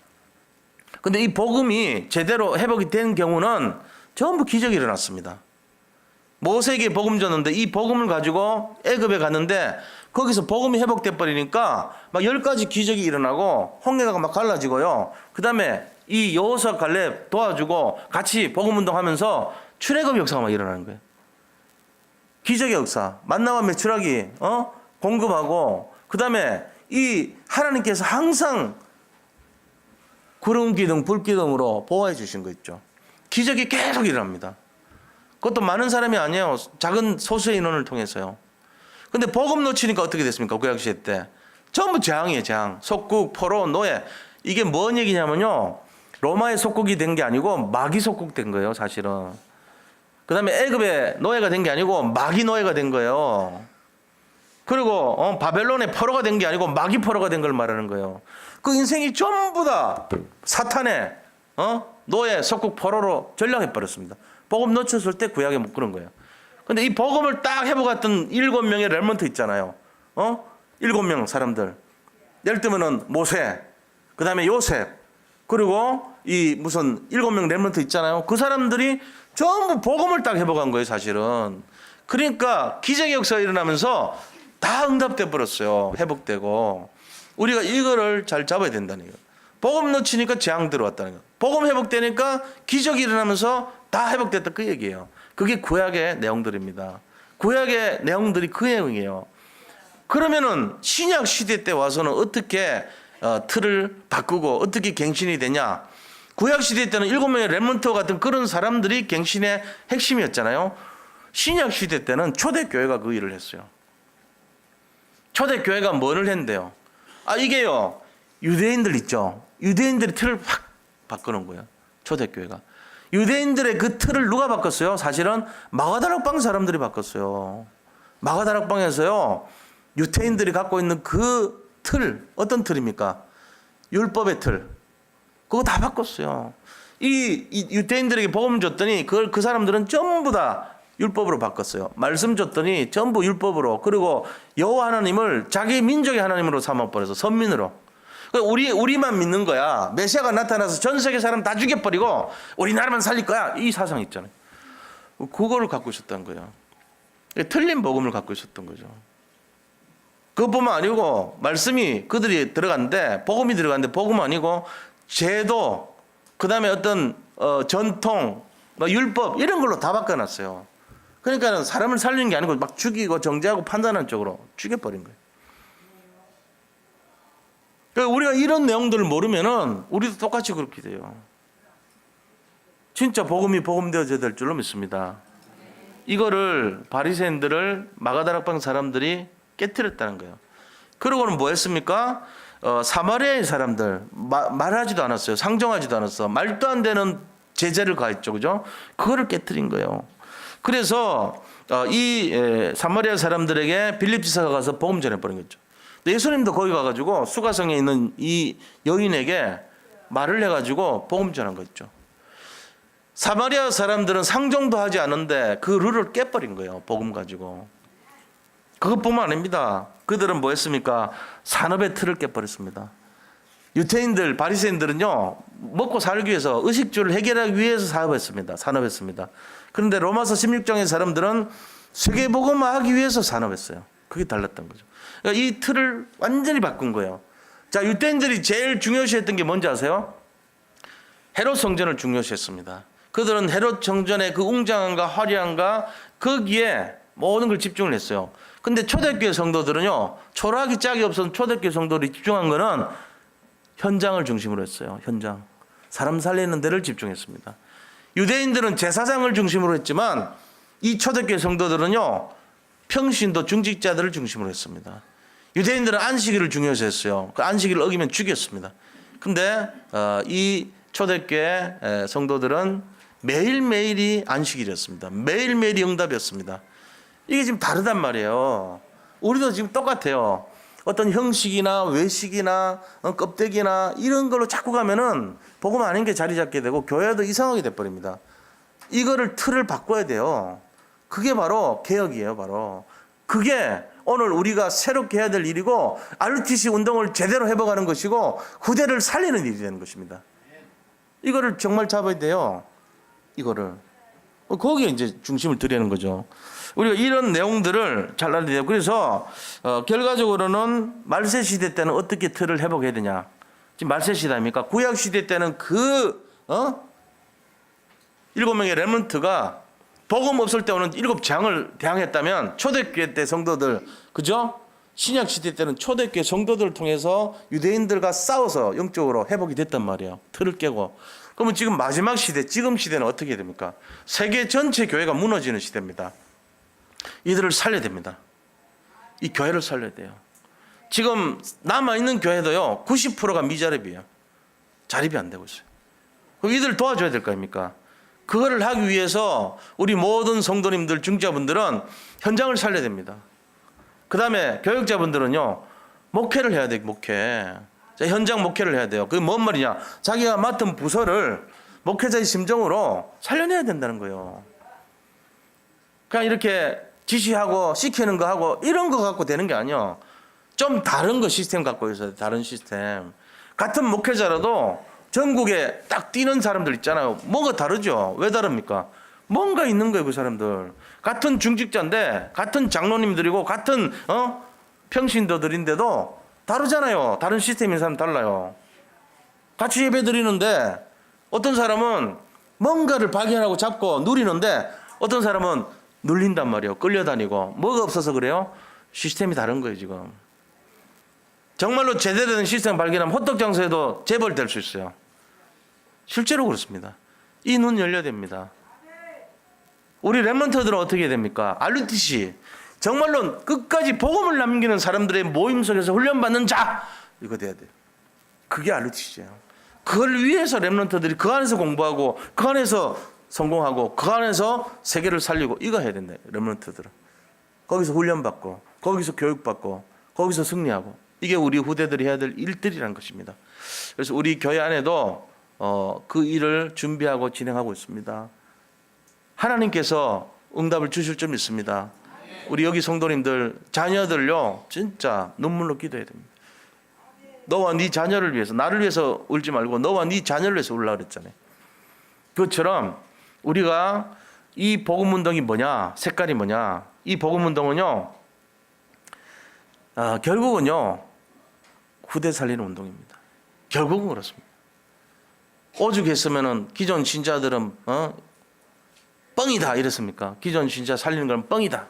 근데 이 복음이 제대로 회복이 된 경우는 전부 기적이 일어났습니다. 모세에게 복음 줬는데 이 복음을 가지고 애굽에 갔는데 거기서 복음이 회복돼 버리니까 막 10가지 기적이 일어나고 홍해가 막 갈라지고요. 그다음에 이 여호수아 갈렙 도와주고 같이 복음 운동하면서 출애굽 역사가 막 일어나는 거예요. 기적의 역사. 만나와 메추라기 공급하고 그다음에 이 하나님께서 항상 구름 기둥, 불 기둥으로 보호해 주신 거 있죠. 기적이 계속 일어납니다. 그것도 많은 사람이 아니에요. 작은 소수의 인원을 통해서요. 근데 복음 놓치니까 어떻게 됐습니까? 구약 시대 때. 전부 재앙이에요, 재앙. 속국, 포로, 노예. 이게 뭔 얘기냐면요. 로마의 속국이 된 게 아니고 마귀 속국 된 거예요, 사실은. 그 다음에 애굽의 노예가 된 게 아니고 마귀 노예가 된 거예요. 그리고 바벨론의 포로가 된 게 아니고 마귀 포로가 된 걸 말하는 거예요. 그 인생이 전부 다 사탄의 노예, 속국, 포로로 전락해 버렸습니다. 복음 놓쳤을 때 구약에 못 그런 거예요. 근데 이 복음을 딱 해보갔던 7명의 렘넌트 있잖아요. 7명 사람들. 예를 들면은 모세, 그 다음에 요셉, 그리고 이 무슨 7명 렘넌트 있잖아요. 그 사람들이 전부 복음을 딱 해보간 거예요, 사실은. 그러니까 기적의 역사가 일어나면서 다 응답돼 버렸어요. 회복되고. 우리가 이거를 잘 잡아야 된다는 거예요. 복음 놓치니까 재앙 들어왔다는 거예요. 복음 회복되니까 기적이 일어나면서 다 회복됐다 그 얘기예요. 그게 구약의 내용들입니다. 구약의 내용들이 그 내용이에요. 그러면은 신약 시대 때 와서는 어떻게 틀을 바꾸고 어떻게 갱신이 되냐? 구약 시대 때는 7명의 렘넌트 같은 그런 사람들이 갱신의 핵심이었잖아요. 신약 시대 때는 초대교회가 그 일을 했어요. 초대교회가 뭐를 했는데요? 이게요. 유대인들 있죠. 유대인들이 틀을 확 바꾸는 거예요. 초대교회가. 유대인들의 그 틀을 누가 바꿨어요? 사실은 마가다락방 사람들이 바꿨어요. 마가다락방에서요. 유대인들이 갖고 있는 그 틀, 어떤 틀입니까? 율법의 틀. 그거 다 바꿨어요. 이 유대인들에게 복음 줬더니 그 사람들은 전부 다 율법으로 바꿨어요. 말씀 줬더니 전부 율법으로. 그리고 여호와 하나님을 자기 민족의 하나님으로 삼아버려서 선민으로. 우리만 믿는 거야. 메시아가 나타나서 전 세계 사람 다 죽여버리고 우리나라만 살릴 거야. 이 사상 있잖아요. 그거를 갖고 있었던 거예요. 틀린 복음을 갖고 있었던 거죠. 그것뿐만 아니고 말씀이 그들이 들어갔는데 복음이 들어갔는데 복음 아니고 제도 그 다음에 어떤 전통 율법 이런 걸로 다 바꿔놨어요. 그러니까 사람을 살리는 게 아니고 막 죽이고 정죄하고 판단하는 쪽으로 죽여버린 거예요. 그러니까 우리가 이런 내용들을 모르면은 우리도 똑같이 그렇게 돼요. 진짜 복음이 복음되어져야 될 줄로 믿습니다. 이거를 바리새인들을 마가다락방 사람들이 깨뜨렸다는 거예요. 그러고는 뭐 했습니까? 사마리아의 사람들 말하지도 않았어요. 상정하지도 않았어. 말도 안 되는 제재를 가했죠, 그죠? 그거를 깨뜨린 거예요. 그래서 이 사마리아 사람들에게 빌립 지사가 가서 복음 전해버린 거죠. 예수님도 거기 가가지고 수가성에 있는 이 여인에게 말을 해가지고 복음 전한 거죠. 사마리아 사람들은 상종도 하지 않은데 그 룰을 깨버린 거예요. 복음 가지고. 그것뿐만 아닙니다. 그들은 뭐 했습니까? 산업의 틀을 깨버렸습니다. 유태인들, 바리새인들은요, 먹고 살기 위해서 의식주를 해결하기 위해서 산업했습니다. 그런데 로마서 16장의 사람들은 세계복음화하기 위해서 산업했어요. 그게 달랐던 거죠. 그러니까 이 틀을 완전히 바꾼 거예요. 자, 유대인들이 제일 중요시했던 게 뭔지 아세요? 헤롯 성전을 중요시했습니다. 그들은 헤롯 성전의 그 웅장함과 화려함과 거기에 모든 걸 집중을 했어요. 근데 초대교회 성도들은요, 초라하기 짝이 없어서 초대교회 성도들이 집중한 거는 현장을 중심으로 했어요. 현장. 사람 살리는 데를 집중했습니다. 유대인들은 제사장을 중심으로 했지만 이 초대교회 성도들은요, 평신도 중직자들을 중심으로 했습니다. 유대인들은 안식일을 중요시 했어요. 그 안식일을 어기면 죽였습니다. 근데 이 초대교회 성도들은 매일매일이 안식일이었습니다. 매일매일이 응답이었습니다. 이게 지금 다르단 말이에요. 우리도 지금 똑같아요. 어떤 형식이나 외식이나 껍데기나 이런 걸로 자꾸 가면은 복음 아닌 게 자리 잡게 되고 교회도 이상하게 돼버립니다. 이거를 틀을 바꿔야 돼요. 그게 바로 개혁이에요. 바로 그게 오늘 우리가 새롭게 해야 될 일이고 RUTC 운동을 제대로 회복하는 것이고 후대를 살리는 일이 되는 것입니다. 이거를 정말 잡아야 돼요. 이거를 거기에 이제 중심을 드리는 거죠. 우리가 이런 내용들을 잘 알아야 돼요. 그래서 결과적으로는 말세 시대 때는 어떻게 틀을 회복해야 되냐. 지금 말세 시대 아닙니까? 구약 시대 때는 그 7명의 렘넌트가 복음 없을 때 오는 7장을 대항했다면 초대교회 때 성도들, 그죠? 신약 시대 때는 초대교회 성도들을 통해서 유대인들과 싸워서 영적으로 회복이 됐단 말이에요. 틀을 깨고. 그러면 지금 마지막 시대, 지금 시대는 어떻게 됩니까? 세계 전체 교회가 무너지는 시대입니다. 이들을 살려야 됩니다. 이 교회를 살려야 돼요. 지금 남아있는 교회도요, 90%가 미자립이에요. 자립이 안 되고 있어요. 그럼 이들을 도와줘야 될 거 아닙니까? 그거를 하기 위해서 우리 모든 성도님들, 중자분들은 현장을 살려야 됩니다. 그 다음에 교육자분들은요, 목회를 해야 돼요. 목회. 현장 목회를 해야 돼요. 그게 뭔 말이냐? 자기가 맡은 부서를 목회자의 심정으로 살려내야 된다는 거예요. 그냥 이렇게 지시하고 시키는 거 하고 이런 거 갖고 되는 게 아니에요. 좀 다른 거 시스템 갖고 있어요. 다른 시스템. 같은 목회자라도 전국에 딱 뛰는 사람들 있잖아요. 뭔가 다르죠. 왜 다릅니까? 뭔가 있는 거예요. 그 사람들. 같은 중직자인데 같은 장로님들이고 같은 평신도들인데도 다르잖아요. 다른 시스템인 사람 달라요. 같이 예배 드리는데 어떤 사람은 뭔가를 발견하고 잡고 누리는데 어떤 사람은 눌린단 말이에요. 끌려다니고. 뭐가 없어서 그래요? 시스템이 다른 거예요. 지금. 정말로 제대로 된 시스템 발견하면 호떡 장사에도 재벌 될 수 있어요. 실제로 그렇습니다. 이 눈 열려야 됩니다. 우리 렘넌트들은 어떻게 해야 됩니까? RUTC. 정말로 끝까지 복음을 남기는 사람들의 모임 속에서 훈련받는 자. 이거 돼야 돼요. 그게 RUTC예요. 그걸 위해서 렘넌트들이 그 안에서 공부하고 그 안에서 성공하고 그 안에서 세계를 살리고 이거 해야 된다. 렘넌트들은. 거기서 훈련받고 거기서 교육받고 거기서 승리하고 이게 우리 후대들이 해야 될 일들이라는 것입니다. 그래서 우리 교회 안에도 그 일을 준비하고 진행하고 있습니다. 하나님께서 응답을 주실 줄 믿습니다. 우리 여기 성도님들 자녀들요 진짜 눈물로 기도해야 됩니다. 너와 네 자녀를 위해서 나를 위해서 울지 말고 너와 네 자녀를 위해서 울라 그랬잖아요. 그것처럼 우리가 이 복음운동이 뭐냐 색깔이 뭐냐 이 복음운동은요 결국은요 후대 살리는 운동입니다. 결국은 그렇습니다. 오죽했으면은 기존 신자들은 뻥이다 이랬습니까? 기존 신자 살리는 건 뻥이다.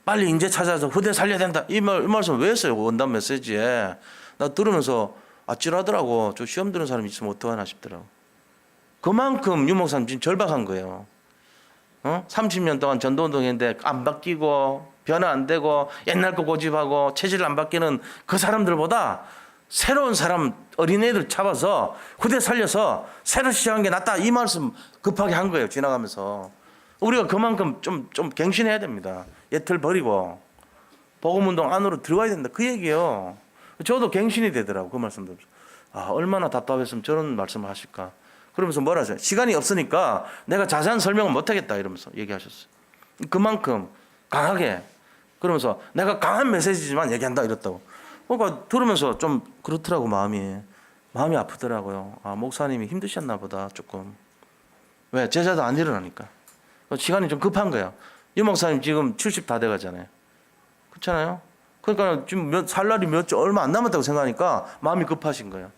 빨리 인재 찾아서 후대 살려야 된다. 이 말씀 왜 했어요? 원단 메시지에. 나 들으면서 아찔하더라고. 저 시험 드는 사람이 있으면 어떡하나 싶더라고. 그만큼 유목사님 지금 절박한 거예요. 30년 동안 전도운동 했는데 안 바뀌고 변화 안 되고 옛날 거 고집하고 체질 안 바뀌는 그 사람들보다 새로운 사람 어린애들 잡아서 후대 살려서 새로 시작한 게 낫다. 이 말씀 급하게 한 거예요. 지나가면서. 우리가 그만큼 좀 갱신해야 됩니다. 옛틀 버리고 복음운동 안으로 들어가야 된다. 그 얘기예요. 저도 갱신이 되더라고. 그 말씀 들으면서. 얼마나 답답했으면 저런 말씀을 하실까. 그러면서 뭐라 하세요? 시간이 없으니까 내가 자세한 설명은 못하겠다 이러면서 얘기하셨어요. 그만큼 강하게. 그러면서 내가 강한 메시지지만 얘기한다 이랬다고. 그러니까 들으면서 좀 그렇더라고. 마음이 아프더라고요. 목사님이 힘드셨나 보다 조금. 왜? 제자도 안 일어나니까. 시간이 좀 급한 거야. 유 목사님 지금 70 다 돼가잖아요. 그렇잖아요. 그러니까 지금 살 날이 얼마 안 남았다고 생각하니까 마음이 급하신 거예요.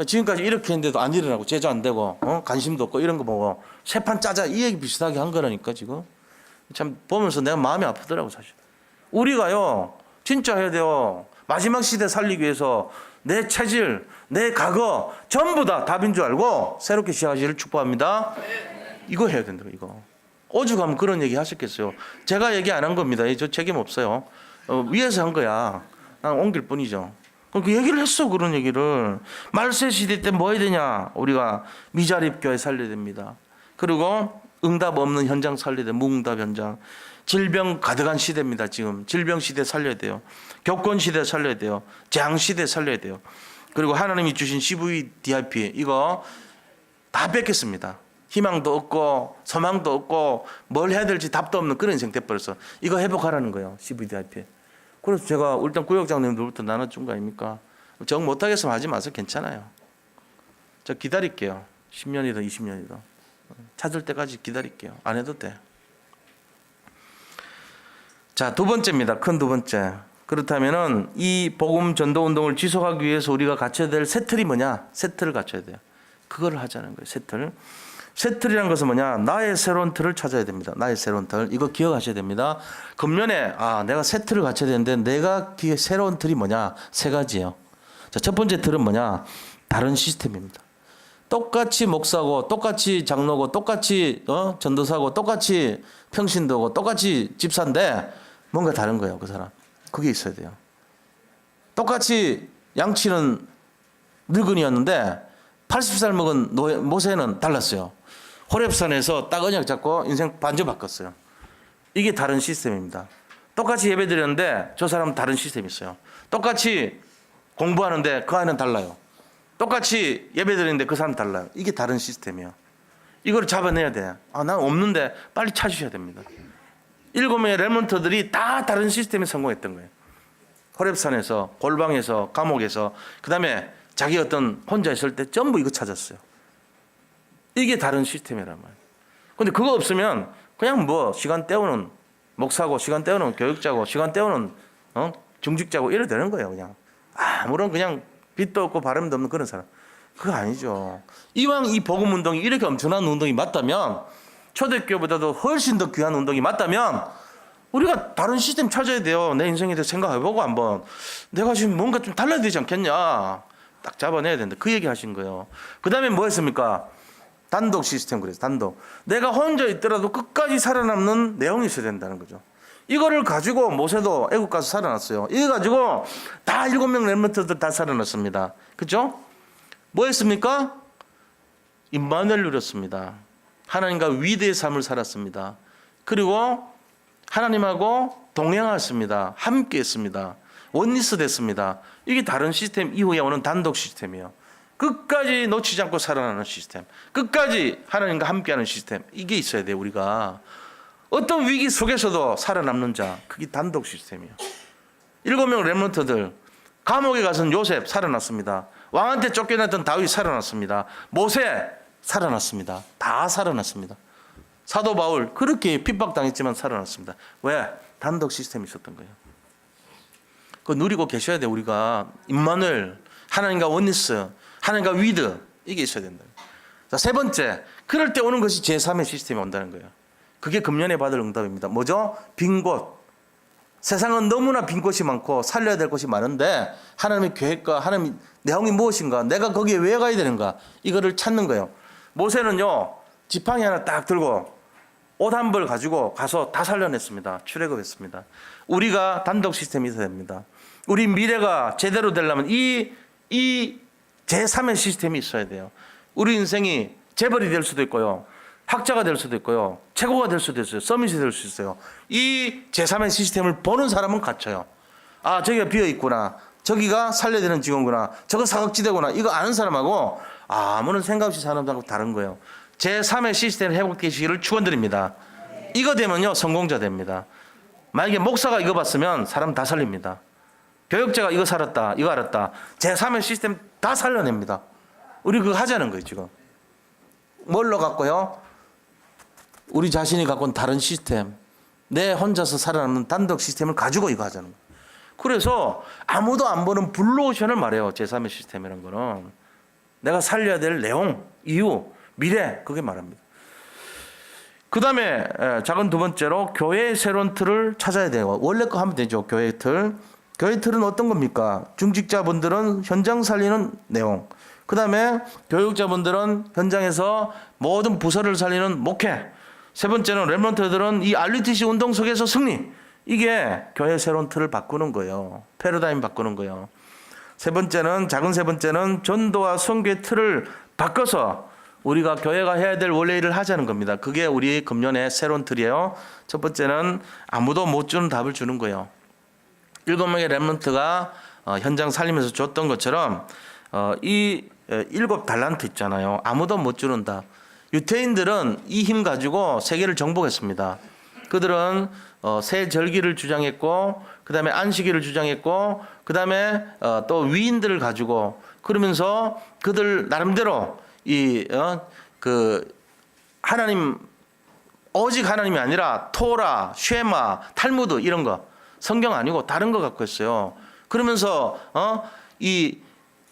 지금까지 이렇게 했는데도 안 일어나고 제자 안 되고 관심도 없고 이런 거 보고 새 판 짜자 이 얘기 비슷하게 한 거라니까 지금. 참 보면서 내가 마음이 아프더라고 사실. 우리가요 진짜 해야 돼요. 마지막 시대 살리기 위해서 내 체질, 내 과거 전부 다 답인 줄 알고 새롭게 시작하시기를 축복합니다. 이거 해야 된다. 이거 오죽하면 그런 얘기 하셨겠어요. 제가 얘기 안 한 겁니다. 저 책임 없어요. 위에서 한 거야. 난 옮길 뿐이죠. 그럼 그 얘기를 했어. 그런 얘기를. 말세 시대 때 뭐 해야 되냐. 우리가 미자립 교회 살려야 됩니다. 그리고 응답 없는 현장 살려야 돼요. 무응답 현장. 질병 가득한 시대입니다. 지금 질병 시대 살려야 돼요. 교권 시대 살려야 돼요. 재앙 시대 살려야 돼요. 그리고 하나님이 주신 CVDIP 이거 다 뺏겼습니다. 희망도 없고 소망도 없고 뭘 해야 될지 답도 없는 그런 인생 돼버렸어. 이거 회복하라는 거예요. CVDIP. 그래서 제가 일단 구역장님들부터 나눠준 거 아닙니까? 정 못하겠으면 하지 마세요. 괜찮아요. 저 기다릴게요. 10년이든 20년이든. 찾을 때까지 기다릴게요. 안 해도 돼. 자, 두 번째입니다. 큰 두 번째. 그렇다면은 이 복음 전도 운동을 지속하기 위해서 우리가 갖춰야 될 새 틀이 뭐냐? 새 틀을 갖춰야 돼요. 그거를 하자는 거예요. 새 틀. 새 틀이라는 것은 뭐냐? 나의 새로운 틀을 찾아야 됩니다. 나의 새로운 틀. 이거 기억하셔야 됩니다. 금년에 내가 새 틀을 갖춰야 되는데 내가 새로운 틀이 뭐냐? 세 가지예요. 자, 첫 번째 틀은 뭐냐? 다른 시스템입니다. 똑같이 목사고 똑같이 장로고 똑같이 전도사고 똑같이 평신도고 똑같이 집사인데 뭔가 다른 거예요. 그 사람. 그게 있어야 돼요. 똑같이 양치는 늙은이였는데 80살 먹은 모세는 달랐어요. 호렙산에서 딱 언약 잡고 인생 반전 바꿨어요. 이게 다른 시스템입니다. 똑같이 예배 드렸는데 저 사람은 다른 시스템이 있어요. 똑같이 공부하는데 그 안은 달라요. 똑같이 예배 드리는데 그 사람 달라요. 이게 다른 시스템이에요. 이걸 잡아내야 돼. 난 없는데 빨리 찾으셔야 됩니다. 7명의 렘넌트들이 다 다른 시스템에 성공했던 거예요. 호렙산에서, 골방에서, 감옥에서, 그 다음에 자기 어떤 혼자 있을 때 전부 이거 찾았어요. 이게 다른 시스템이란 말이에요. 근데 그거 없으면 그냥 시간 때우는 목사고, 시간 때우는 교육자고, 시간 때우는 중직자고 이래 되는 거예요. 그냥 아무런 그냥 빛도 없고 바람도 없는 그런 사람. 그거 아니죠. 이왕 이 복음 운동이 이렇게 엄청난 운동이 맞다면, 초대교회보다도 훨씬 더 귀한 운동이 맞다면 우리가 다른 시스템 찾아야 돼요. 내 인생에 대해서 생각해보고 한번 내가 지금 뭔가 좀 달라야 되지 않겠냐. 딱 잡아내야 된다. 그 얘기 하신 거예요. 그 다음에 뭐 했습니까? 단독 시스템. 그래서 단독. 내가 혼자 있더라도 끝까지 살아남는 내용이 있어야 된다는 거죠. 이거를 가지고 모세도 애국 가서 살아났어요. 이거 가지고 다 7명 렘넌트들 다 살아났습니다. 그렇죠? 뭐 했습니까? 임마누엘 누렸습니다. 하나님과 위대의 삶을 살았습니다. 그리고 하나님하고 동행했습니다. 함께 했습니다. 원리스 됐습니다. 이게 다른 시스템 이후에 오는 단독 시스템이에요. 끝까지 놓치지 않고 살아나는 시스템. 끝까지 하나님과 함께하는 시스템. 이게 있어야 돼요. 우리가. 어떤 위기 속에서도 살아남는 자. 그게 단독 시스템이에요. 7명 렘넌트들. 감옥에 가서는 요셉 살아났습니다. 왕한테 쫓겨났던 다윗 살아났습니다. 모세 살아났습니다. 다 살아났습니다. 사도 바울 그렇게 핍박당했지만 살아났습니다. 왜? 단독 시스템이 있었던 거예요. 그거 누리고 계셔야 돼요. 우리가 임마누엘, 하나님과 원리스, 하나님과 위드 이게 있어야 된다. 자, 세 번째, 그럴 때 오는 것이 제3의 시스템이 온다는 거예요. 그게 금년에 받을 응답입니다. 뭐죠? 빈 곳. 세상은 너무나 빈 곳이 많고 살려야 될 곳이 많은데 하나님의 계획과 하나님의 내용이 무엇인가, 내가 거기에 왜 가야 되는가, 이거를 찾는 거예요. 모세는요, 지팡이 하나 딱 들고 옷 한 벌 가지고 가서 다 살려냈습니다. 출애굽했습니다. 우리가 단독 시스템이 있어야 됩니다. 우리 미래가 제대로 되려면 이 제3의 시스템이 있어야 돼요. 우리 인생이 재벌이 될 수도 있고요, 학자가 될 수도 있고요, 최고가 될 수도 있어요, 서밋이 될 수 있어요. 이 제3의 시스템을 보는 사람은 갖춰요. 저기가 비어있구나, 저기가 살려야 되는 직원구나, 저거 사각지대구나, 이거 아는 사람하고 아무런 생각 없이 사는 사람하고 다른 거예요. 제3의 시스템을 회복되시기를 축원드립니다. 이거 되면요 성공자 됩니다. 만약에 목사가 이거 봤으면 사람 다 살립니다. 교육자가 이거 살았다, 이거 알았다, 제3의 시스템 다 살려냅니다. 우리 그거 하자는 거예요. 지금 뭘로 갖고요? 우리 자신이 갖고 있는 다른 시스템, 내 혼자서 살아남는 단독 시스템을 가지고 이거 하자는 거예요. 그래서 아무도 안 보는 블루오션을 말해요. 제3의 시스템이라는 거는 내가 살려야 될 내용, 이유, 미래, 그게 말합니다. 그다음에 작은 두 번째로 교회의 새로운 틀을 찾아야 돼요. 원래 거 하면 되죠. 교회의 틀. 교회의 틀은 어떤 겁니까? 중직자분들은 현장 살리는 내용. 그다음에 교육자분들은 현장에서 모든 부서를 살리는 목회. 세 번째는 렘넌트들은 이 RUTC 운동 속에서 승리. 이게 교회의 새로운 틀을 바꾸는 거예요. 패러다임 바꾸는 거예요. 작은 세 번째는 전도와 선교의 틀을 바꿔서 우리가 교회가 해야 될 원래 일을 하자는 겁니다. 그게 우리 금년의 새로운 틀이에요. 첫 번째는 아무도 못 주는 답을 주는 거예요. 7명의 렘넌트가 현장 살리면서 줬던 것처럼 이 7달란트 있잖아요. 아무도 못 주는 답. 유태인들은 이 힘 가지고 세계를 정복했습니다. 그들은 새 절기를 주장했고, 그 다음에 안식일을 주장했고, 그 다음에 또 위인들을 가지고 그러면서 그들 나름대로 하나님, 오직 하나님이 아니라 토라, 쉐마, 탈무드 이런 거, 성경 아니고 다른 거 갖고 있어요. 그러면서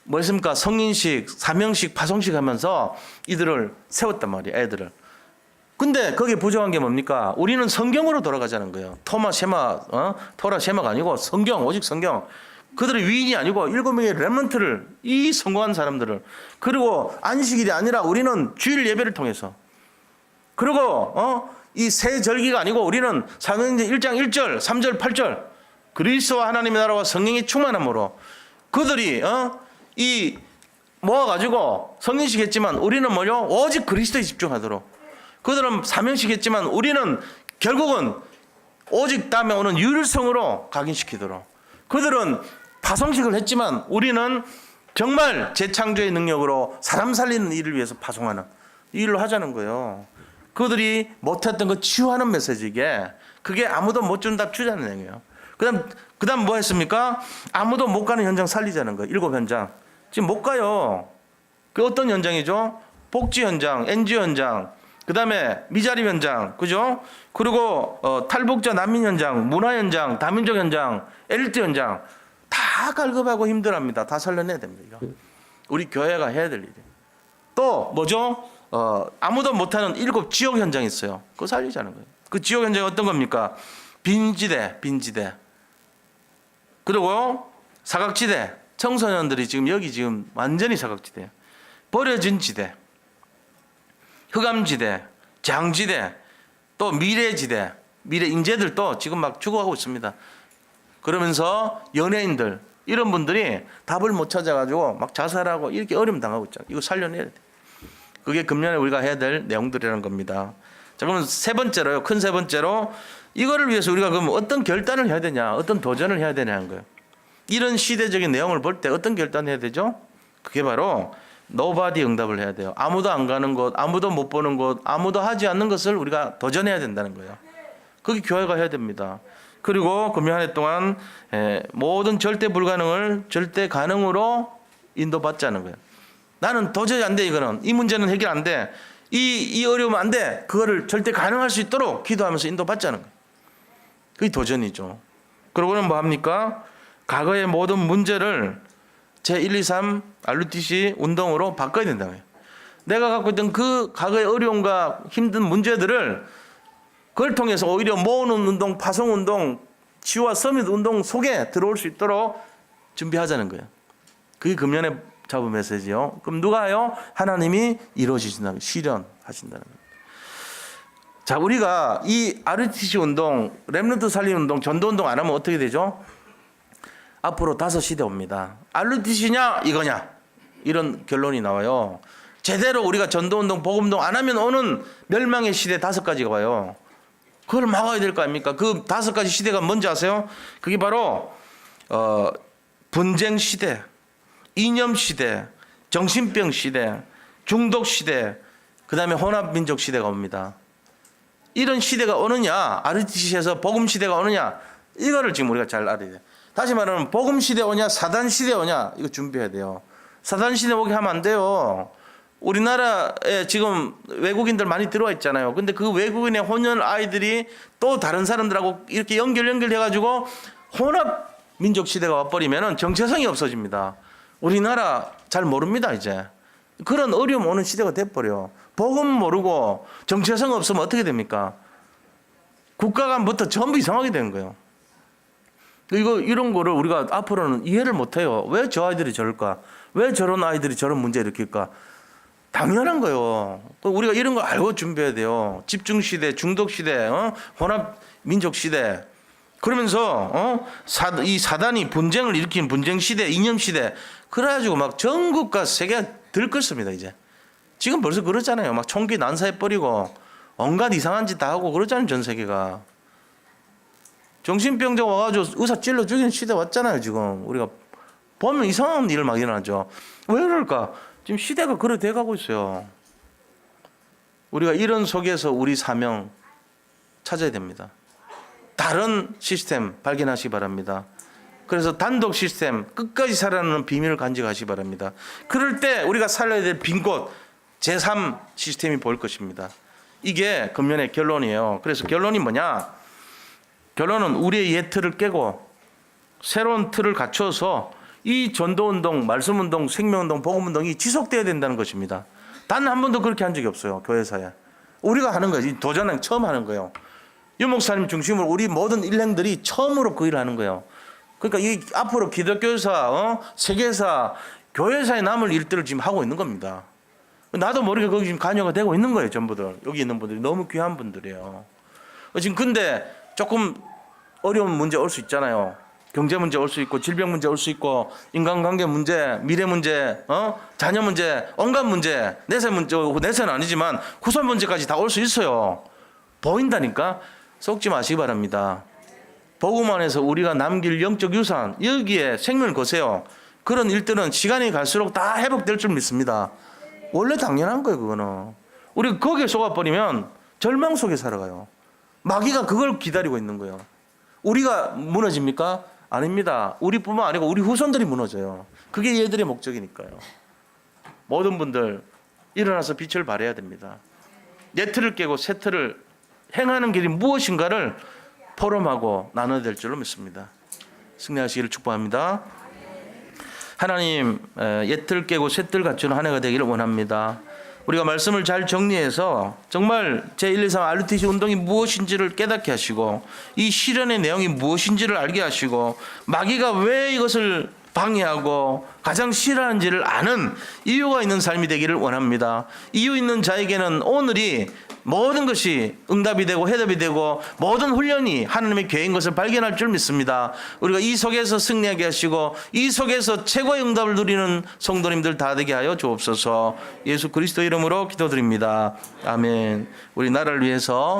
뭐였습니까? 성인식, 사명식, 파송식 하면서 이들을 세웠단 말이에요. 애들을. 근데 거기에 부정한 게 뭡니까? 우리는 성경으로 돌아가자는 거예요. 토라, 쉐마가 아니고 성경, 오직 성경. 그들의 위인이 아니고 7명의 렘넌트를, 이 성공한 사람들을, 그리고 안식일이 아니라 우리는 주일 예배를 통해서, 그리고 이 새 절기가 아니고 우리는 사도행전 1장 1절 3절 8절 그리스도와 하나님의 나라와 성령의 충만함으로 그들이 이 모아가지고 성인식 했지만 우리는 뭐요? 오직 그리스도에 집중하도록. 그들은 사명식 했지만 우리는 결국은 오직 다음에 오는 유일성으로 각인시키도록. 그들은 파송식을 했지만 우리는 정말 재창조의 능력으로 사람 살리는 일을 위해서 파송하는 이 일로 하자는 거예요. 그들이 못했던 거 치유하는 메시지게, 그게 아무도 못 준 답 주자는 얘기예요. 그다음 뭐 했습니까? 아무도 못 가는 현장 살리자는 거예요. 7 현장. 지금 못 가요. 그 어떤 현장이죠? 복지 현장, NGO 현장, 그 다음에 미자립 현장, 그죠? 그리고 탈북자 난민 현장, 문화 현장, 다민족 현장, 엘리트 현장 다 갈급하고 힘들어합니다. 다 살려내야 됩니다. 이거. 우리 교회가 해야 될 일이에요. 또 뭐죠? 아무도 못하는 7 지역 현장이 있어요. 그거 살리자는 거예요. 그 지역 현장이 어떤 겁니까? 빈지대. 그리고 사각지대. 청소년들이 지금 완전히 사각지대예요. 버려진 지대, 흑암지대, 장지대, 또 미래지대, 미래 인재들도 지금 막 죽어가고 있습니다. 그러면서 연예인들 이런 분들이 답을 못 찾아가지고 막 자살하고 이렇게 어려움 당하고 있잖아요. 이거 살려내야 돼. 그게 금년에 우리가 해야 될 내용들이라는 겁니다. 자, 그러면 세 번째로요. 큰 세 번째로 이거를 위해서 우리가 그럼 어떤 결단을 해야 되냐, 어떤 도전을 해야 되냐는 거예요. 이런 시대적인 내용을 볼 때 어떤 결단을 해야 되죠? 그게 바로 노바디 응답을 해야 돼요. 아무도 안 가는 곳, 아무도 못 보는 곳, 아무도 하지 않는 것을 우리가 도전해야 된다는 거예요. 그게 교회가 해야 됩니다. 그리고 금년 한 해 동안 모든 절대 불가능을 절대 가능으로 인도받자는 거예요. 나는 도저히 안 돼, 이거는. 이 문제는 해결 안 돼. 이 어려움 안 돼. 그거를 절대 가능할 수 있도록 기도하면서 인도받자는 거예요. 그게 도전이죠. 그러고는 뭐 합니까? 과거의 모든 문제를 제1, 2, 3 RUTC 운동으로 바꿔야 된다고요. 내가 갖고 있던 그 과거의 어려움과 힘든 문제들을 그걸 통해서 오히려 모으는 운동, 파송 운동, 치유와 서밋 운동 속에 들어올 수 있도록 준비하자는 거예요. 그게 금년에 잡은 메시지요. 그럼 누가 해요? 하나님이 이루어지신다는 거예요. 실현하신다는 거예요. 자, 우리가 이 RUTC 운동, 렘넌트 살리는 운동, 전도 운동 안 하면 어떻게 되죠? 앞으로 5시대 옵니다. RUTC냐 이거냐 이런 결론이 나와요. 제대로 우리가 전도운동, 복음운동 안 하면 오는 멸망의 시대 5가지가 와요. 그걸 막아야 될 거 아닙니까? 그 5가지 시대가 뭔지 아세요? 그게 바로 분쟁 시대, 이념 시대, 정신병 시대, 중독 시대, 그 다음에 혼합민족 시대가 옵니다. 이런 시대가 오느냐, RUTC에서 복음 시대가 오느냐, 이거를 지금 우리가 잘 알아야 돼요. 다시 말하면 복음 시대 오냐 사단 시대 오냐 이거 준비해야 돼요. 사단 시대 오게 하면 안 돼요. 우리나라에 지금 외국인들 많이 들어와 있잖아요. 근데 그 외국인의 혼혈 아이들이 또 다른 사람들하고 이렇게 연결해가지고 혼합 민족 시대가 와버리면 정체성이 없어집니다. 우리나라 잘 모릅니다 이제. 그런 어려움 오는 시대가 돼버려. 복음 모르고 정체성 없으면 어떻게 됩니까? 국가관부터 전부 이상하게 되는 거예요. 이런 거를 우리가 앞으로는 이해를 못해요. 왜 저 아이들이 저럴까? 왜 저런 아이들이 저런 문제 일으킬까? 당연한 거예요. 우리가 이런 거 알고 준비해야 돼요. 집중시대, 중독시대, 혼합민족시대. 그러면서 이 사단이 분쟁을 일으킨 분쟁시대, 이념시대. 그래가지고 막 전국과 세계가 들끓습니다 이제. 지금 벌써 그러잖아요. 막 총기 난사해버리고 온갖 이상한 짓 다 하고 그러잖아요 전 세계가. 정신병자 와가지고 의사 찔러 죽이는 시대 왔잖아요 지금. 우리가 보면 이상한 일 막 일어나죠. 왜 그럴까? 지금 시대가 그래 돼가고 있어요. 우리가 이런 속에서 우리 사명 찾아야 됩니다. 다른 시스템 발견하시기 바랍니다. 그래서 단독 시스템 끝까지 살아나는 비밀을 간직하시기 바랍니다. 그럴 때 우리가 살려야 될 빈 곳 제3 시스템이 보일 것입니다. 이게 금년의 결론이에요. 그래서 결론이 뭐냐? 결론은 우리의 옛 틀을 깨고 새로운 틀을 갖춰서 이 전도운동, 말씀운동, 생명운동, 복음운동이 지속돼야 된다는 것입니다. 단 한 번도 그렇게 한 적이 없어요. 교회사에. 우리가 하는 거예요. 도전은 처음 하는 거예요. 유 목사님 중심으로 우리 모든 일행들이 처음으로 그 일을 하는 거예요. 그러니까 이 앞으로 기독교사, 세계사, 교회사에 남을 일들을 지금 하고 있는 겁니다. 나도 모르게 거기 지금 관여가 되고 있는 거예요. 전부들. 여기 있는 분들이 너무 귀한 분들이에요. 지금 근데 조금 어려운 문제 올 수 있잖아요. 경제 문제 올 수 있고 질병 문제 올 수 있고 인간관계 문제, 미래 문제, 자녀 문제, 온갖 문제, 내세 문제, 내세는 아니지만 후손 문제까지 다 올 수 있어요. 보인다니까 속지 마시기 바랍니다. 복음 안에서 우리가 남길 영적 유산 여기에 생명을 거세요. 그런 일들은 시간이 갈수록 다 회복될 줄 믿습니다. 원래 당연한 거예요. 그거는 우리가 거기에 속아버리면 절망 속에 살아가요. 마귀가 그걸 기다리고 있는 거예요. 우리가 무너집니까? 아닙니다. 우리뿐만 아니고 우리 후손들이 무너져요. 그게 얘들의 목적이니까요. 모든 분들 일어나서 빛을 발해야 됩니다. 옛 틀을 깨고 새 틀을 행하는 길이 무엇인가를 포럼하고 나눠야 될 줄로 믿습니다. 승리하시기를 축복합니다. 하나님, 옛 틀 깨고 새 틀 갖추는 한 해가 되기를 원합니다. 우리가 말씀을 잘 정리해서 정말 제123 RUTC 운동이 무엇인지를 깨닫게 하시고 이 실현의 내용이 무엇인지를 알게 하시고 마귀가 왜 이것을 방해하고 가장 싫어하는지를 아는 이유가 있는 삶이 되기를 원합니다. 이유 있는 자에게는 오늘이 모든 것이 응답이 되고 해답이 되고 모든 훈련이 하나님의 계획인 것을 발견할 줄 믿습니다. 우리가 이 속에서 승리하게 하시고 이 속에서 최고의 응답을 누리는 성도님들 다 되게 하여 주옵소서. 예수 그리스도 이름으로 기도드립니다. 아멘. 우리 나라를 위해서